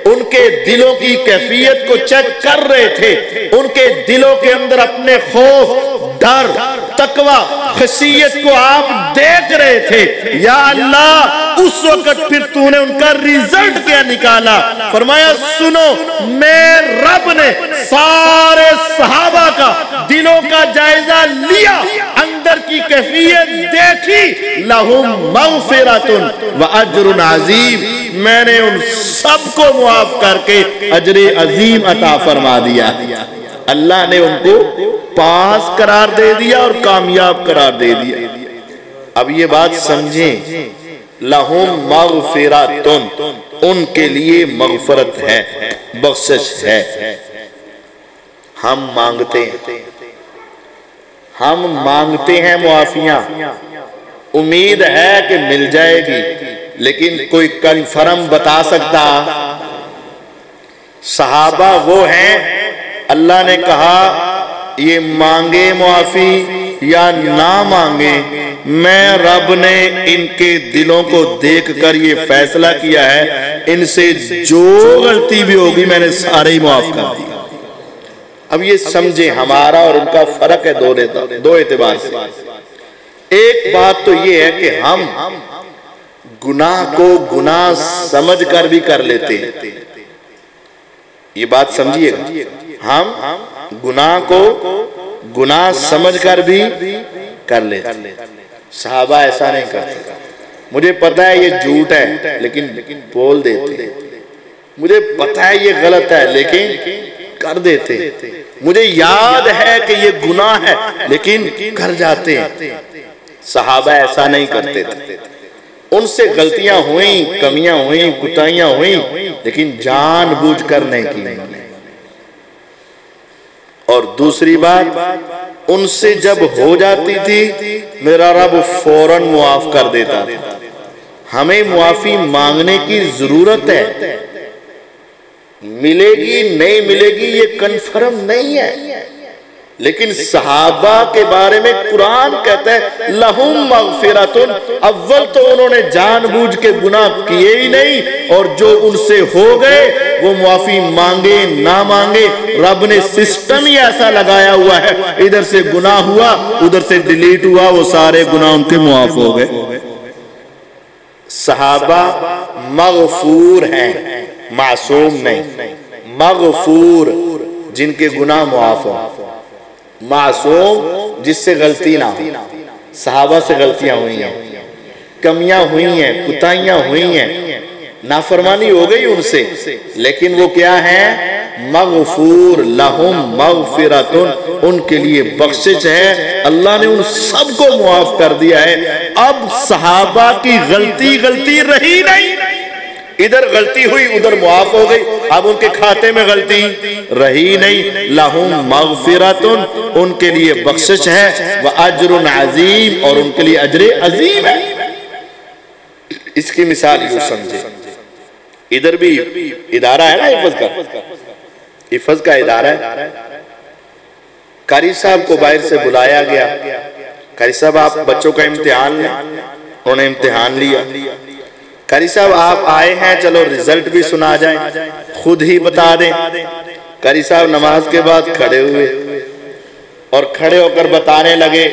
ان کے دلوں کی کیفیت کو چیک کر رہے تھے، ان کے دلوں کے اندر اپنے خوف، ڈر، تقوی، خشیت کو آپ دیکھ رہے تھے۔ یا اللہ، اس وقت پھر تو نے ان کا ریزلٹ کیا نکالا؟ فرمایا سنو، میں رب نے سارے صحابہ کا دلوں کا جائزہ لیا، اندر کی کیفیت دیکھی، لہم مغفرۃ واجر عظیم، میں نے ان سب کو معاف کر کے اجر عظیم عطا فرما دیا۔ اللہ نے ان کو پاس قرار دے دیا اور کامیاب قرار دے دیا۔ اب یہ بات سمجھیں، لہم مغفرۃ، ان کے لیے مغفرت ہے، بخشش ہے۔ ہم مانگتے ہیں معافیاں، امید ہے کہ مل جائے گی، لیکن کوئی کنفرم بتا سکتا؟ صحابہ وہ ہیں، اللہ نے کہا یہ مانگے معافی یا نہ مانگے، میں رب نے ان کے دلوں کو دیکھ کر یہ فیصلہ کیا ہے، ان سے جو غلطی بھی ہوگی میں نے سارے ہی معاف کر دی۔ اب یہ سمجھیں ہمارا اور ان کا فرق ہے دو اعتبار سے۔ ایک بات تو یہ ہے کہ ہم گناہ کو گناہ سمجھ کر بھی کر لیتے ہیں، یہ بات سمجھیے گا، ہم گناہ کو گناہ سمجھ کر بھی کر لیتے۔ صحابہ ایسا نہیں کرتے، مجھے پتا ہے یہ جھوٹ ہے لیکن بول دیتے، مجھے پتا ہے یہ غلط ہے لیکن کر دیتے، مجھے یاد ہے کہ یہ گناہ ہے لیکن کر جاتے ہیں۔ صحابہ ایسا نہیں کرتے تھے، ان سے غلطیاں ہوئیں، کمیاں ہوئیں، کوتاہیاں ہوئیں، لیکن جان بوجھ کر نہیں کی۔ اور دوسری بات، ان سے جب ہو جاتی تھی میرا رب فوراً معاف کر دیتا تھا۔ ہمیں معافی مانگنے کی ضرورت ہے، ملے گی نہیں ملے گی یہ کنفرم نہیں ہے، لیکن صحابہ کے بارے میں قرآن کہتا ہے لہم مغفرۃ، اول تو انہوں نے جان بوجھ کے گناہ کیے ہی نہیں، اور جو ان سے ہو گئے وہ معافی مانگے نہ مانگے، رب نے سسٹم ہی ایسا لگایا ہوا ہے، ادھر سے گناہ ہوا ادھر سے ڈیلیٹ ہوا، وہ سارے گناہ ان کے معاف ہو گئے۔ صحابہ مغفور ہیں، معصوم نہیں، مغفور جن کے گناہ معاف ہو، معصوم جس سے غلطی نہ ہو۔ صحابہ سے غلطیاں ہوئی ہیں، کمیاں ہوئی ہیں، کوتاہیاں ہوئی ہیں، نافرمانی ہو گئی ان سے، لیکن وہ کیا ہیں؟ مغفور، لہم مغفرۃ، ان کے لیے بخشش ہے، اللہ نے ان سب کو معاف کر دیا ہے۔ اب صحابہ کی غلطی رہی نہیں، ادھر غلطی ہوئی ادھر معاف ہو گئی، اب ان کے کھاتے میں غلطی رہی نہیں۔ لہم مغفرۃ، ان کے لیے بخشش ہے، واجر عظیم، اور ان کے لیے اجر عظیم ہے۔ اس کی مثال یوں سمجھے، ادھر بھی ادارہ ہے نا حفظ کا ادارہ ہے، قاری صاحب کو باہر سے بلایا گیا، قاری صاحب آپ بچوں کا امتحان لیں، انہوں نے امتحان لیا، قاری صاحب آپ آئے ہیں، چلو رزلٹ بھی سنا جائیں، خود ہی بتا دیں۔ قاری صاحب نماز کے بعد کھڑے ہوئے اور کھڑے ہو کر بتانے لگے،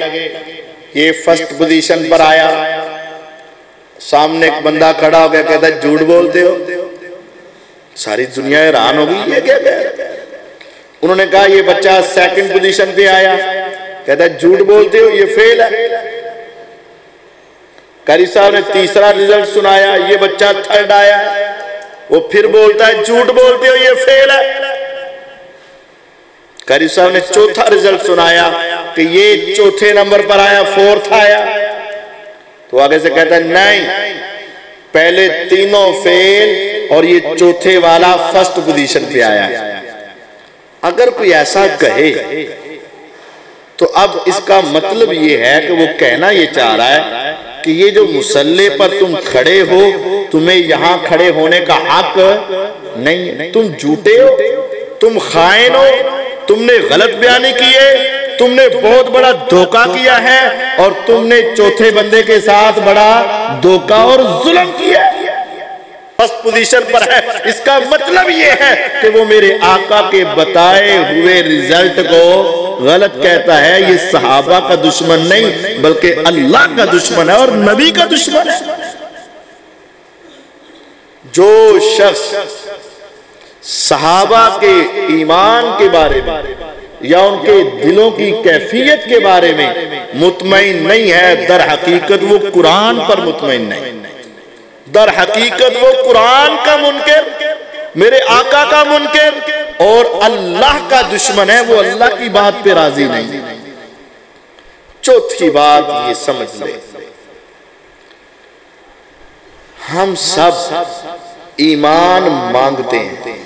یہ فرسٹ پوزیشن پر آیا۔ سامنے ایک بندہ کھڑا ہو گیا، کہتا ہے جھوٹ بولتے ہو۔ ساری دنیا حیران ہو گئی، یہ کیا کہہ رہا ہے؟ انہوں نے کہا یہ بچہ سیکنڈ پوزیشن پہ آیا، کہتا ہے جھوٹ بولتے ہو، یہ فیل ہے۔ قاری صاحب نے تیسرا رزلٹ سنایا، یہ بچہ تھرڈ آیا، وہ پھر بولتا ہے جھوٹ بولتے ہو، یہ فیل ہے۔ قاری صاحب نے چوتھا رزلٹ سنایا کہ یہ چوتھے نمبر پر آیا، فورتھ آیا، تو آگے سے کہتا ہے نہیں، پہلے تینوں فیل اور یہ چوتھے والا فرسٹ پوزیشن پہ آیا ہے۔ اگر کوئی ایسا کہے تو اب اس کا مطلب یہ ہے کہ وہ کہنا یہ چاہ رہا ہے کہ یہ جو مصلی پر تم کھڑے ہو، تمہیں یہاں کھڑے ہونے کا حق نہیں ہے، تم جھوٹے ہو، تم خائن ہو، تم نے غلط بیانی کی ہے، تم نے بہت بڑا دھوکہ کیا ہے، اور تم نے چوتھے بندے کے ساتھ بڑا دھوکہ اور ظلم کیا ہے، فرسٹ پوزیشن پر ہے۔ اس کا مطلب یہ ہے کہ وہ میرے آقا کے بتائے ہوئے رزلٹ کو غلط کہتا ہے۔ یہ صحابہ کا دشمن نہیں بلکہ اللہ کا دشمن ہے اور نبی کا دشمن ہے۔ جو شخص صحابہ کے ایمان کے بارے میں یا ان کے دلوں کی کیفیت کے بارے میں مطمئن نہیں ہے، در حقیقت وہ قرآن پر مطمئن نہیں، در حقیقت وہ قرآن کا منکر، میرے آقا کا منکر اور اللہ کا دشمن ہے، وہ اللہ کی بات پہ راضی نہیں۔ چوتھی بات یہ سمجھ لیں، ہم سب ایمان مانگتے ہیں،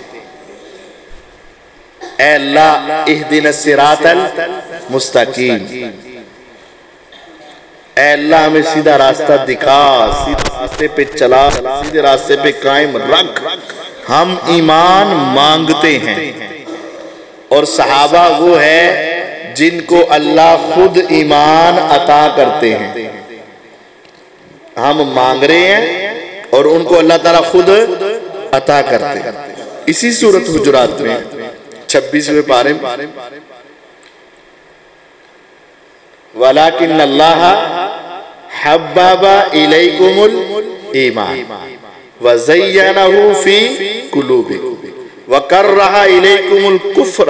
اے اللہ اہدنا الصراط المستقیم، اے اللہ ہمیں سیدھا راستہ دکھا، سیدھے راستے پہ چلا، سیدھے راستے پہ قائم رکھ۔ ہم ایمان مانگتے ہیں، اور صحابہ وہ ہے جن کو اللہ خود ایمان عطا کرتے ہیں۔ ہم مانگ رہے ہیں اور ان کو اللہ تعالیٰ خود عطا کرتے ہیں۔ اسی سورۃ حجرات میں 26ویں پارے میں وَلَكِنَّ اللَّهَ حَبَّبَ إِلَيْكُمُ الْإِيمَانَ وَزَيَّنَهُ فِي قُلُوبِكُمْ وَكَرَّهَ إِلَيْكُمُ الْكُفْرَ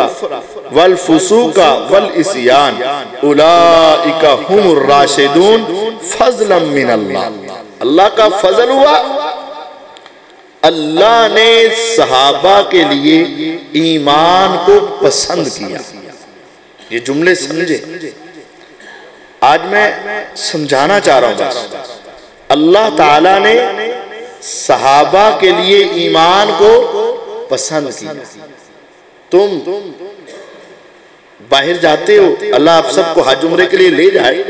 وَالْفُسُوقَ وَالْعِصْيَانَ أُولَئِكَ هُمُ الرَّاشِدُونَ فَضْلًا مِّنَ اللَّهِ۔ اللہ کا فضل ہوا، اللہ نے صحابہ کے لیے ایمان کو پسند کیا۔ یہ جملے سمجھے، آج میں سمجھانا چاہ رہا ہوں، اللہ تعالیٰ نے صحابہ کے لیے ایمان کو پسند کیا۔ تم باہر جاتے ہو، اللہ آپ سب کو حج عمرے کے لیے لے جائے،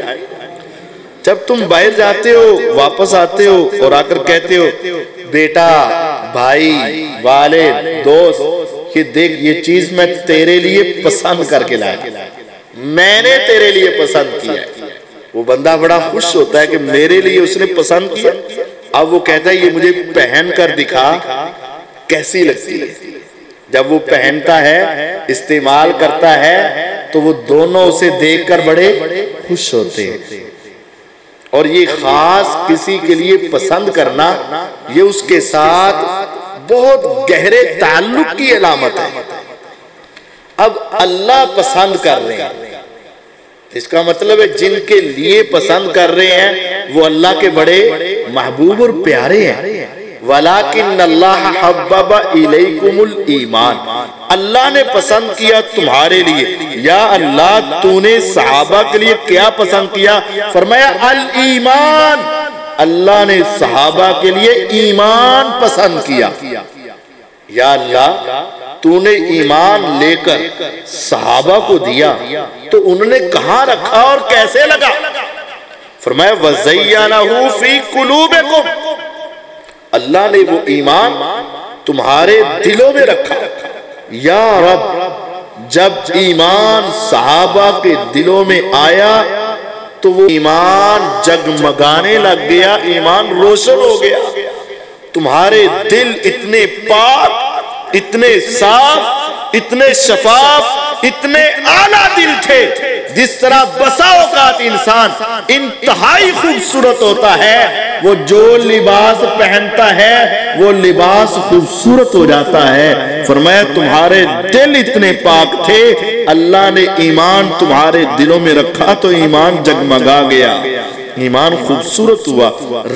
جب تم باہر جاتے ہو واپس آتے ہو اور آ کر کہتے ہو بیٹا، بھائی، والد، دوست، یہ دیکھ یہ چیز میں تیرے لیے پسند کر کے لایا، میں نے تیرے لیے پسند کیا، وہ بندہ بڑا خوش ہوتا ہے کہ میرے لیے اس نے پسند کیا۔ اب وہ کہتا ہے یہ مجھے پہن کر دکھا کیسی لگتی ہے۔ جب وہ پہنتا ہے، استعمال کرتا ہے، تو وہ دونوں اسے دیکھ کر بڑے خوش ہوتے ہیں، اور یہ خاص کسی کے لیے پسند کرنا یہ اس کے ساتھ بہت گہرے تعلق کی علامت ہے۔ اب اللہ پسند کر رہے ہیں، اس کا مطلب ہے جن کے لیے پسند کر رہے ہیں وہ اللہ کے بڑے محبوب اور پیارے ہیں۔ وَلَكِنَّ اللَّهَ حَبَّبَ إِلَيْكُمُ الْإِيمَانَ، اللہ نے پسند کیا تمہارے لیے۔ یا اللہ تو نے صحابہ کے لیے کیا پسند کیا؟ فرمایا الایمان، اللہ نے صحابہ کے لیے ایمان پسند کیا. یا اللہ تو نے ایمان لے کر صحابہ کو دیا تو انہوں نے کہاں رکھا اور کیسے لگا؟ فرمایا وَزَيَّنَهُ فِي قُلُوبِكُمْ، اللہ نے وہ ایمان تمہارے دلوں میں رکھا. یا رب جب ایمان صحابہ کے دلوں میں آیا تو وہ ایمان جگمگانے لگ گیا، ایمان روشن ہو گیا. تمہارے دل اتنے پاک، اتنے صاف، اتنے شفاف، اتنے اعلیٰ دل تھے. جس طرح بسا اوقات انسان انتہائی خوبصورت ہوتا ہے، وہ جو لباس پہنتا ہے وہ لباس خوبصورت ہو جاتا ہے. فرمایا تمہارے دل اتنے پاک تھے، اللہ نے ایمان تمہارے دلوں میں رکھا تو ایمان جگمگا گیا، ایمان خوبصورت ہوا.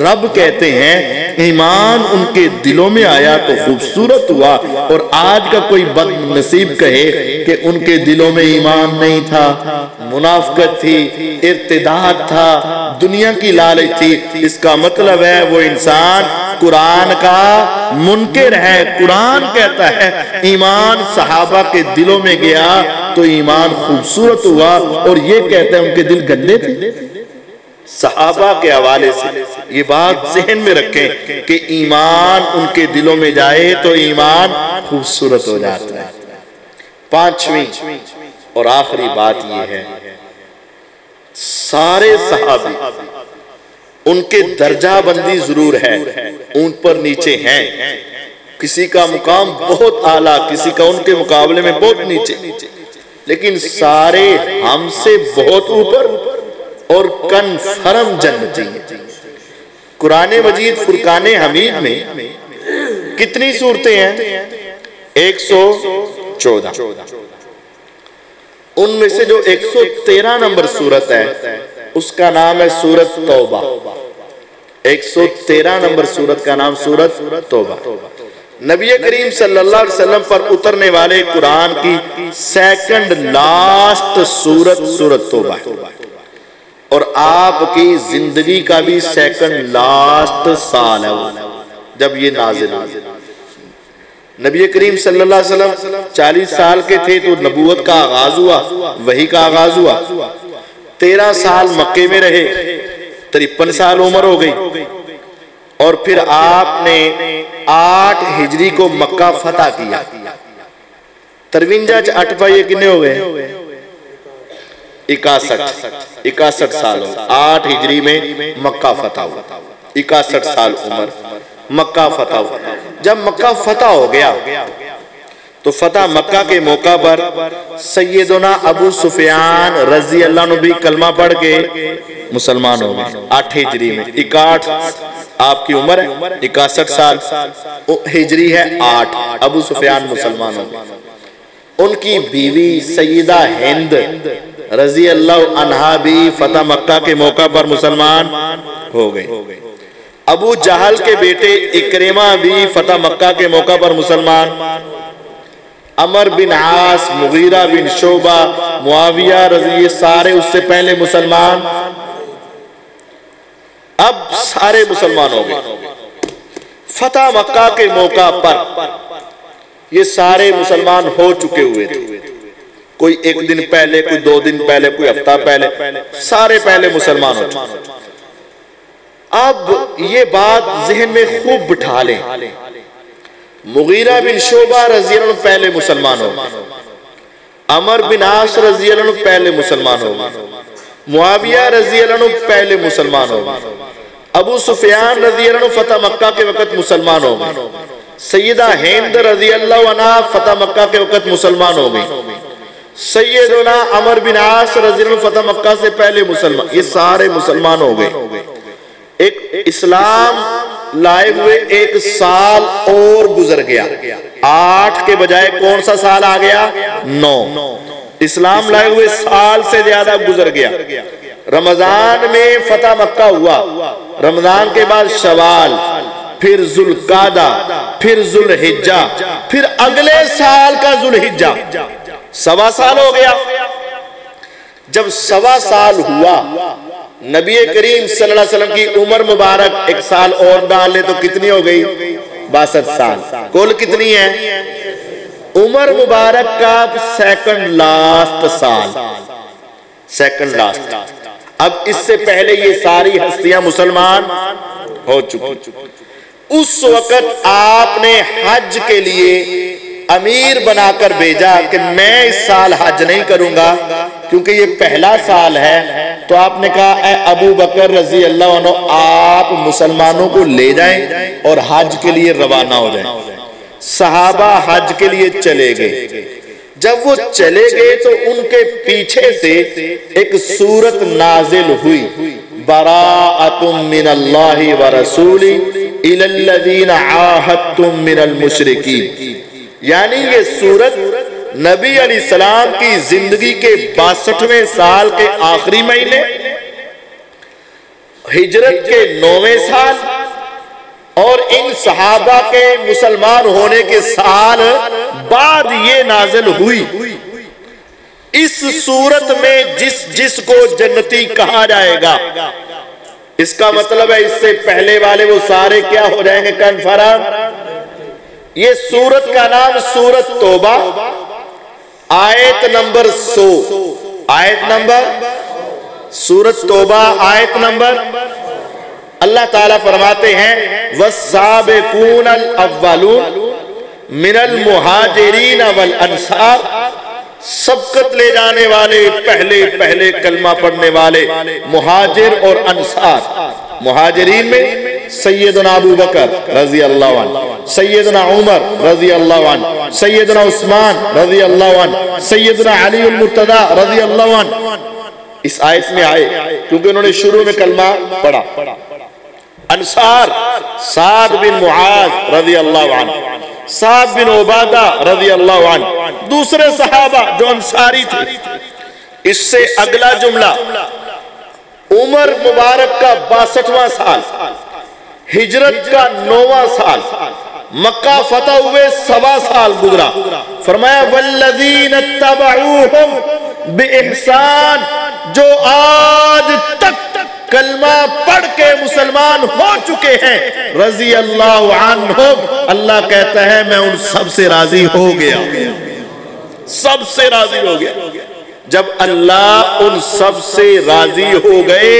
رب کہتے ہیں ایمان ان کے دلوں میں آیا تو خوبصورت ہوا. اور آج کا کوئی بد نصیب کہے کہ ان کے دلوں میں ایمان نہیں تھا، منافقت تھی، ارتداد تھا، دنیا کی لالچ تھی، اس کا مطلب ہے وہ انسان قرآن کا منکر ہے. قرآن کہتا ہے ایمان صحابہ کے دلوں میں گیا تو ایمان خوبصورت ہوا، اور یہ کہتا ہے ان کے دل گندے تھے. صحابہ کے حوالے سے یہ بات ذہن میں رکھیں کہ ایمان ان کے دلوں میں جائے تو ایمان خوبصورت ہو جاتا ہے. پانچویں اور آخری بات یہ ہے، سارے صحابی ان کے درجہ بندی ضرور ہے، ان پر نیچے ہیں. کسی کا مقام بہت اعلیٰ، کسی کا ان کے مقابلے میں بہت نیچے، لیکن سارے ہم سے بہت اوپر اور کنفرم جنتی ہیں. قرآن مجید فرقان حمید میں کتنی صورتیں ہیں؟ 114. ان میں سے جو 113 نمبر صورت ہے اس کا نام ہے سورت توبہ. 113 نمبر صورت کا نام سورت توبہ. نبی کریم صلی اللہ علیہ وسلم پر اترنے والے قرآن کی سیکنڈ لاسٹ صورت سورت توبہ ہے، اور آپ کی زندگی کا بھی سیکنڈ لاسٹ سال ہے جب یہ نازل ہوئی. نبی کریم صلی اللہ علیہ وسلم 40 سال کے تھے تو نبوت کا آغاز ہوا، وحی کا آغاز ہوا. 13 سال مکے میں رہے، 53 سال عمر ہو گئی، اور پھر آپ نے 8 ہجری کو مکہ فتح کیا. 53 8 پائے کتنے ہو گئے؟ 61 سال ہو. 8 ہجری میں مکہ فتح ہوا، 61 سال عمر، مکہ فتح ہوا. جب مکہ فتح ہو گیا تو فتح مکہ کے موقع پر سیدنا ابو سفیان رضی اللہ عنہ بھی کلمہ پڑھ کے مسلمان ہو گئے. 8 ہجری میں 61 آپ کی عمر ہے، 61 سال ہجری ہے 8، ابو سفیان مسلمان ہو گئے. ان کی بیوی سیدہ ہند رضی اللہ عنہا بھی فتح مکہ کے موقع پر مسلمان ہو گئے. ابو جہل کے بیٹے اکرمہ بھی فتح مکہ کے موقع پر مسلمان. عمر بن عاص، مغیرہ بن شعبہ، معاویہ رضی، سارے اس سے پہلے مسلمان، اب سارے مسلمان ہو گئے. فتح مکہ کے موقع پر یہ سارے مسلمان ہو چکے ہوئے تھے. کوئی 1 دن پہلے، کوئی 2 دن پہلے، کوئی ہفتہ پہلے، سارے پہلے مسلمان ہو چکے. اب یہ بات ذہن میں خوب بٹھا لیں، مغیرہ بن شعبہ رضی اللہ عنہ پہلے مسلمان ہو گئے، عمر بن عاص رضی اللہ عنہ پہلے مسلمان ہو گئے، معاویہ رضی اللہ عنہ پہلے مسلمان ہو گئے، ابو سفیان رضی اللہ عنہ فتح مکہ کے وقت مسلمان ہو گئے، سیدہ ہند رضی اللہ عنہ فتح مکہ کے وقت مسلمان ہو گئی، سیدنا عمر بن عاص رضی اللہ عنہ فتح مکہ سے پہلے مسلمان. یہ سارے مسلمان ہو گئے. ایک اسلام لائے ہوئے 1 سال اور گزر گیا. 8 کے بجائے کون سا سال آ گیا؟ 9. اسلام لائے ہوئے سال سے زیادہ گزر گیا. رمضان میں فتح مکہ ہوا، رمضان کے بعد شوال، پھر ذوالقعدہ، پھر ذوالحجہ، پھر اگلے سال کا ذوالحجہ. 1.25 سال ہو گیا. جب 1.25 سال ہوا نبی کریم صلی اللہ علیہ وسلم کی عمر مبارک ایک سال اور ڈال لے تو کتنی ہو گئی؟ 62 سال. کل کتنی ہے؟ عمر مبارک کا سیکنڈ لاسٹ سال، سیکنڈ لاسٹ. اب اس سے پہلے یہ ساری ہستیاں مسلمان ہو چکی. اس وقت آپ نے حج کے لیے امیر بنا کر بھیجا کہ میں اس سال حج نہیں کروں گا کیونکہ یہ پہلا سال ہے. تو آپ نے کہا اے ابو بکر رضی اللہ عنہ آپ مسلمانوں کو لے جائیں اور حج کے لیے روانہ ہو جائیں. صحابہ حج کے لیے چلے گئے. جب وہ چلے گئے تو ان کے پیچھے سے ایک سورت نازل ہوئی، براءۃ من اللہ ورسولہ الی الذین عاہدتم من المشرکین. یعنی یہ سورت نبی علیہ السلام کی زندگی کے 62ویں سال کے آخری مہینے، ہجرت کے 9ویں سال اور ان صحابہ کے مسلمان ہونے کے سال بعد یہ نازل ہوئی. اس صورت میں جس کو جنتی کہا جائے گا، اس کا مطلب ہے اس سے پہلے والے وہ سارے کیا ہو جائیں گے؟ کنفرم. یہ سورت کا نام سورت توبہ، آیت نمبر 100. آیت نمبر سورت توبہ آیت نمبر. اللہ تعالیٰ فرماتے ہیں وَالسَّابِقُونَ الْأَوَّلُونَ مِنَ الْمُحَاجِرِينَ وَالْأَنصَارِ. سبقت لے جانے والے پہلے کلمہ پڑھنے والے مہاجر اور انصار. مہاجرین میں سیدنا ابو بکر رضی اللہ عنہ، سیدنا عمر رضی اللہ عنہ، سیدنا عثمان رضی اللہ عنہ، سیدنا علی المرتضی رضی اللہ عنہ اس آیت میں آئے کیونکہ انہوں نے شروع میں کلمہ پڑھا. انصار سعد بن معاذ رضی اللہ عنہ، سعد بن عبادہ رضی اللہ عنہ، دوسرے صحابہ جو انصاری تھے. اس سے اگلا جملہ عمر مبارک کا 62واں سال، ہجرت کا 9واں سال، مکہ فتح ہوئے 1.25 سال گزرا. فرمایا والذین اتبعوہم بإحسان، جو آج تک کلمہ پڑھ کے مسلمان ہو چکے ہیں رضی اللہ عنہم، اللہ کہتا ہے میں ان سب سے راضی ہو گیا، سب سے راضی ہو گیا. جب اللہ ان سب سے راضی ہو گئے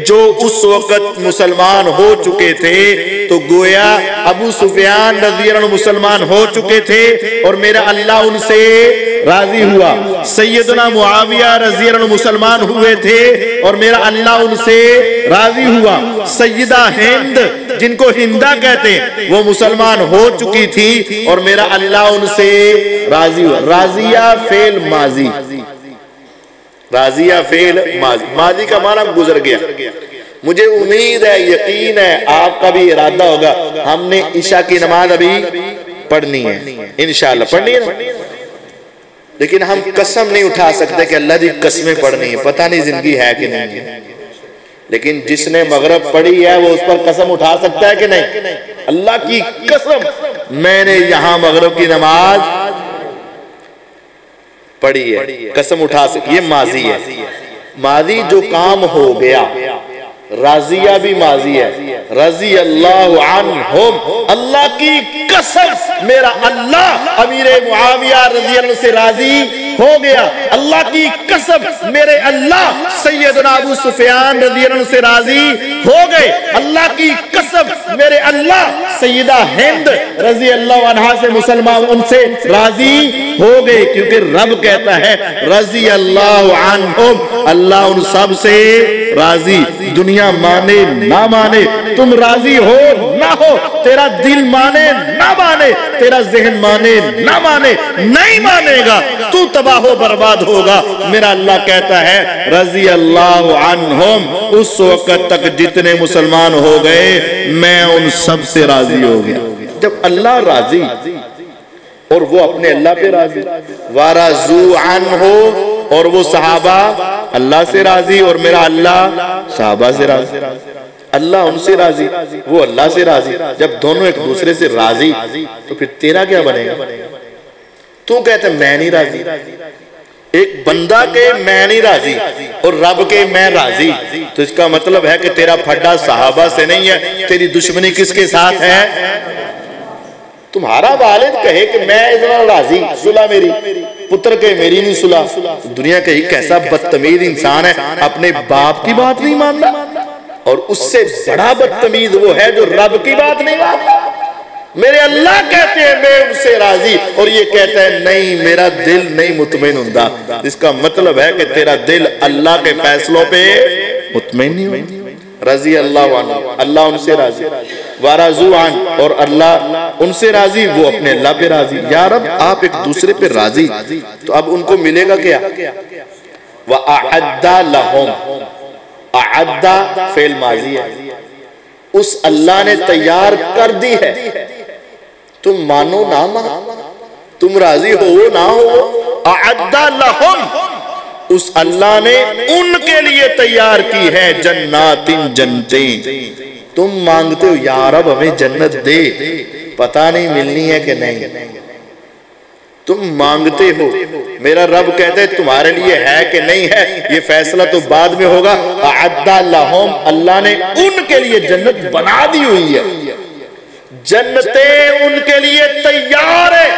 جو اس وقت مسلمان ہو چکے تھے تو گویا ابو سفیان رضی اللہ عنہ مسلمان ہو چکے تھے اور میرا اللہ ان سے راضی ہوا. سیدنا معاویہ رضی اللہ عنہ مسلمان ہوئے تھے اور میرا اللہ ان سے راضی ہوا. سیدہ ہند جن کو ہندہ کہتے ہیں وہ مسلمان ہو چکی تھی اور میرا اللہ ان سے راضی ہوا. راضیہ فعل ماضی، راضیہ فعل ماضی، ماضی کا معنی گزر گیا. مجھے امید ہے، یقین ہے آپ کا بھی ارادہ ہوگا ہم نے عشاء کی نماز ابھی پڑھنی ہے، انشاءاللہ پڑھنی ہے نا. لیکن ہم قسم نہیں اٹھا سکتے کہ اللہ دی قسمیں پڑھنی ہے، پتہ نہیں زندگی ہے کہ نہیں ہے. لیکن جس نے مغرب پڑھی ہے وہ اس پر قسم اٹھا سکتا ہے کہ نہیں؟ اللہ کی قسم میں نے یہاں مغرب کی نماز پڑھی ہے، قسم اٹھا سکتی. یہ ماضی ہے، ماضی جو کام ہو گیا. راضیہ بھی ماضی ہے، رضی اللہ عنہم، اللہ کی قسم میرا اللہ امیر معاویہ رضی اللہ عنہ سے راضی ہو گیا. اللہ کی قسم میرے اللہ سیدنا ابو سفیان رضی اللہ عنہ سے راضی ہو گئے. اللہ کی قسم میرے اللہ سیدہ ہند رضی اللہ عنہ سے مسلمان ان سے راضی ہو گئے کیونکہ رب کہتا ہے رضی اللہ عنہم، اللہ ان سب سے راضی. دنیا مانے نہ مانے، تم راضی ہو نہ ہو، تیرا دل مانے نہ مانے، تیرا ذہن مانے نہ مانے، نہیں مانے گا تو تباہ و برباد ہوگا. میرا اللہ کہتا ہے رضی اللہ عنہم، اس وقت تک جتنے مسلمان ہو گئے میں ان سب سے راضی ہو گیا. جب اللہ راضی اور وہ اپنے اللہ پہ راضی، وَرَضُوا عَنْهُ، اور وہ صحابہ اللہ سے راضی اور میرا اللہ صحابہ سے راضی. اللہ ان سے راضی، وہ اللہ سے راضی. جب دونوں ایک دوسرے سے راضی تو پھر تیرا کیا بنے گا؟ تو کہتے ہیں میں نہیں راضی، ایک بندہ کے میں نہیں راضی اور رب کے میں راضی، تو اس کا مطلب ہے کہ تیرا پھڈا صحابہ سے نہیں ہے، تیری دشمنی کس کے ساتھ ہے؟ تمہارا والد کہے کہ میں اتنا راضی، صلح میری، پتر کے میری نہیں صلح۔ دنیا کا ایک ایسا بدتمیز انسان ہے اپنے باپ کی بات نہیں مانتا، اور اس سے بڑا بدتمیز وہ ہے جو رب کی بات نہیں مانتا۔ میرے اللہ کہتے ہیں میں ان سے راضی، اور یہ کہتا ہے نہیں میرا دل نہیں مطمئن ہوتا۔ اس کا مطلب ہے کہ تیرا دل اللہ کے فیصلوں پہ مطمئن نہیں ہوتا۔ رضی اللہ عنہ، اللہ ان سے راضی، وَرَضُوا عَنْهُ، اور اللہ ان سے راضی، وہ اپنے اللہ پہ راضی۔ یا رب آپ ایک دوسرے پہ راضی، تو اب ان کو ملے گا کیا؟ وَأَعَدَّ لَهُمْ، اعدّ فعل ماضی ہے، اس اللہ نے تیار کر دی ہے، تم مانو نہ مانو، تم راضی ہو نہ ہو، اعدّ لَهُمْ، اس اللہ نے ان کے لیے تیار کی ہے جنات، جنتیں۔ تم مانگتے ہو یا رب ہمیں جنت دے، پتہ نہیں ملنی ہے کہ نہیں، تم مانگتے ہو، میرا رب کہتے ہیں تمہارے لیے ہے کہ نہیں ہے یہ فیصلہ تو بعد میں ہوگا۔ اعدّ لَهُمْ، اللہ نے ان کے لیے جنت بنا دی ہوئی ہے، جنتیں ان کے لیے تیار ہے،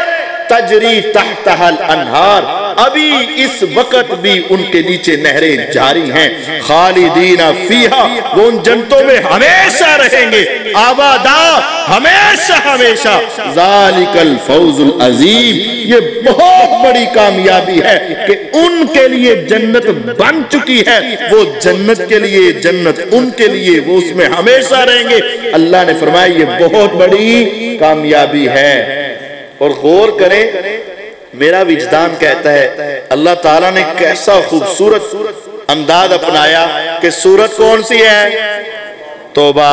تجری تحتہا الانہار، ابھی اس وقت بھی ان کے نیچے نہریں جاری ہیں، خالدین فیہا، وہ ان جنتوں میں ہمیشہ رہیں گے، آبادا، ہمیشہ ہمیشہ، ذالک الفوز العظیم، یہ بہت بڑی کامیابی ہے کہ ان کے لیے جنت بن چکی ہے، وہ جنت کے لیے، جنت ان کے لیے، وہ اس میں ہمیشہ رہیں گے۔ اللہ نے فرمایا یہ بہت بڑی کامیابی ہے۔ اور غور کریں، میرا وجدان کہتا ہے اللہ تعالیٰ نے کیسا خوبصورت انداز اپنایا کہ سورت کون سی ہے؟ توبہ۔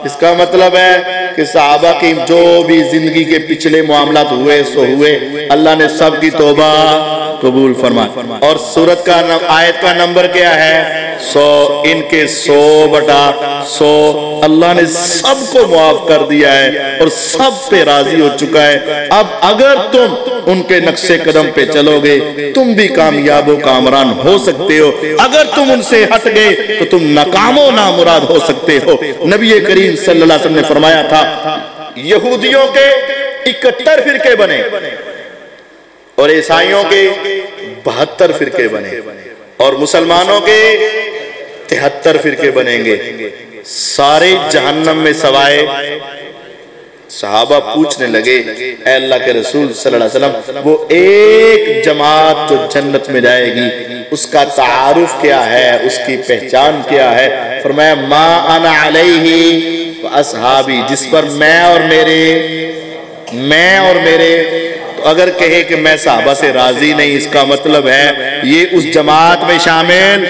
اس کا مطلب ہے کہ صحابہ کی جو بھی زندگی کے پچھلے معاملات ہوئے سو ہوئے، اللہ نے سب کی توبہ قبول فرمایا۔ اور سورت کا آیت کا نمبر کیا ہے؟ 100، ان کے 100/100 اللہ نے سب کو معاف کر دیا ہے اور سب پہ راضی ہو چکا ہے۔ اب اگر تم ان کے نقش قدم پہ چلو گے تم بھی کامیاب و کامران ہو سکتے ہو، اگر تم ان سے ہٹ گئے تو تم ناکام و نامراد ہو سکتے ہو۔ نبی کریم صلی اللہ علیہ وسلم نے فرمایا تھا یہودیوں کے 71 فرقے بنے اور عیسائیوں کے 72 فرقے بنے اور مسلمانوں کے 73 فرقے بنیں گے، سارے جہنم میں سوائے۔ صحابہ پوچھنے لگے اے اللہ کے رسول صلی اللہ علیہ وسلم وہ ایک جماعت جو جنت میں جائے گی اس کا تعارف کیا ہے، اس کی پہچان کیا ہے؟ فرمایا ما انا علیہ واصحابی، جس پر میں اور میرے تو اگر کہے کہ میں صحابہ سے راضی نہیں، اس کا مطلب ہے یہ اس جماعت میں شامل،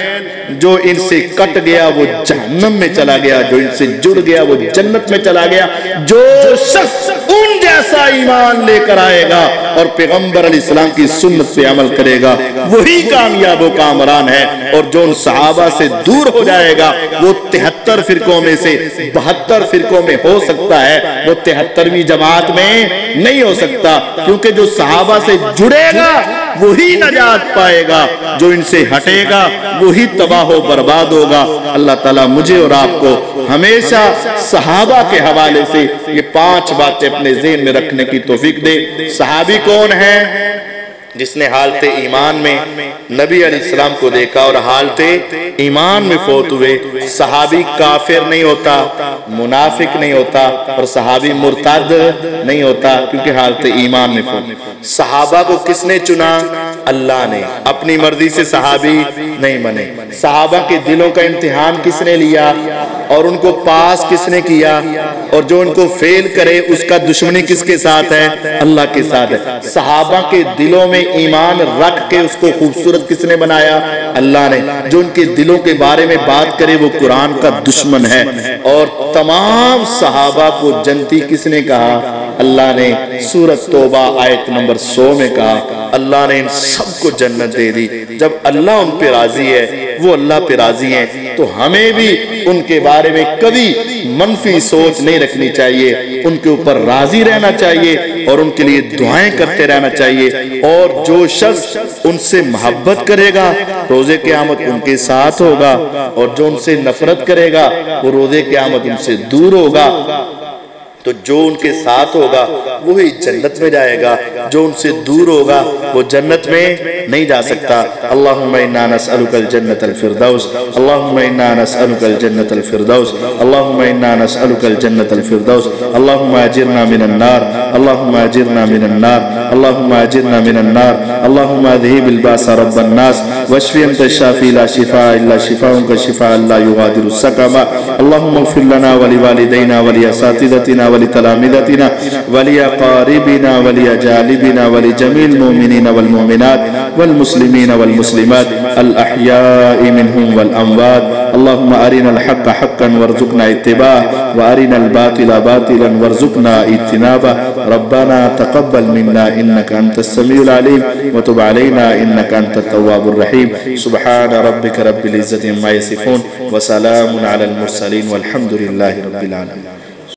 جو ان سے کٹ گیا وہ جہنم میں چلا گیا، جو ان سے جڑ گیا وہ جنت میں چلا گیا۔ جو شخص ان جیسا ایمان لے کر آئے گا اور پیغمبر علیہ السلام کی سنت پہ عمل کرے گا وہی کامیاب و کامران ہے، اور جو ان صحابہ سے دور ہو جائے گا وہ 73 فرقوں میں سے 72 فرقوں میں ہو سکتا ہے، وہ 73ویں جماعت میں نہیں ہو سکتا، کیونکہ جو صحابہ سے جڑے گا وہی نجات پائے گا، جو ان سے ہٹے گا وہی تباہ و برباد ہوگا۔ اللہ تعالیٰ مجھے اور آپ کو ہمیشہ صحابہ کے حوالے سے یہ 5 باتیں اپنے ذہن میں رکھنے کی توفیق دے۔ صحابی کون ہے؟ جس نے حالت ایمان میں نبی علیہ السلام کو دیکھا اور حالت ایمان میں فوت ہوئے۔ صحابی کافر نہیں ہوتا، منافق نہیں ہوتا، اور صحابی مرتد نہیں ہوتا، کیونکہ حالت ایمان میں فوت۔ صحابہ کو کس نے چنا؟ اللہ نے، اپنی مرضی سے صحابی نہیں بنے۔ صحابہ کے دلوں کا امتحان کس نے لیا اور ان کو پاس کس نے کیا؟ اور جو ان کو فیل کرے اس کا دشمنی کس کے ساتھ ہے؟ اللہ کے ساتھ ہے۔ صحابہ کے دلوں میں ایمان رکھ کے اس کو خوبصورت کس نے بنایا؟ اللہ نے۔ جو ان کے دلوں کے بارے میں بات کرے وہ قرآن کا دشمن ہے۔ اور تمام صحابہ کو جنتی کس نے کہا؟ اللہ نے۔ سورۃ توبہ آیت نمبر 100 میں کہا اللہ نے ان سب کو جنت دے دی۔ جب اللہ ان پہ راضی ہے وہ اللہ پہ راضی ہیں، تو ہمیں بھی ان کے بارے میں کبھی منفی سوچ نہیں رکھنی چاہیے، ان کے اوپر راضی رہنا چاہیے اور ان کے لیے دعائیں کرتے رہنا چاہیے۔ اور جو شخص ان سے محبت کرے گا روزے قیامت ان کے ساتھ ہوگا، اور جو ان سے نفرت کرے گا وہ روزے قیامت ان سے دور ہوگا۔ تو جو ان کے ساتھ ہوگا وہی جنت میں جائے گا، جو ان سے دور ہوگا وہ جنت میں نہیں جا سکتا۔ اللہم انا نسألک الجنت الفردوس، اللہم انا نسألک الجنت الفردوس، اللہم انا نسألک الجنت الفردوس، اللہم اجرنا من النار، اللہم اجرنا من النار، اللہم اجرنا من النار، اللہم اذہب الباس رب الناس واشفی انت الشافی لا شفاء الا شفاءک شفاء لا یغادر سقما۔ اللہم اغفر لنا ولوالدینا ولاساتذتنا ولتلامذتنا ولأقاربنا ولأجانبنا ولجميع المؤمنين والمؤمنات والمسلمين والمسلمات الأحياء منهم والأموات۔ اللهم أرنا الحق حقا وارزقنا اتباعه وأرنا الباطل باطلا وارزقنا اجتنابه۔ ربنا تقبل منا إنك أنت السميع العليم وتب علينا إنك أنت التواب الرحيم۔ سبحان ربك رب العزة عما يصفون وسلام على المرسلين والحمد لله رب العالمين۔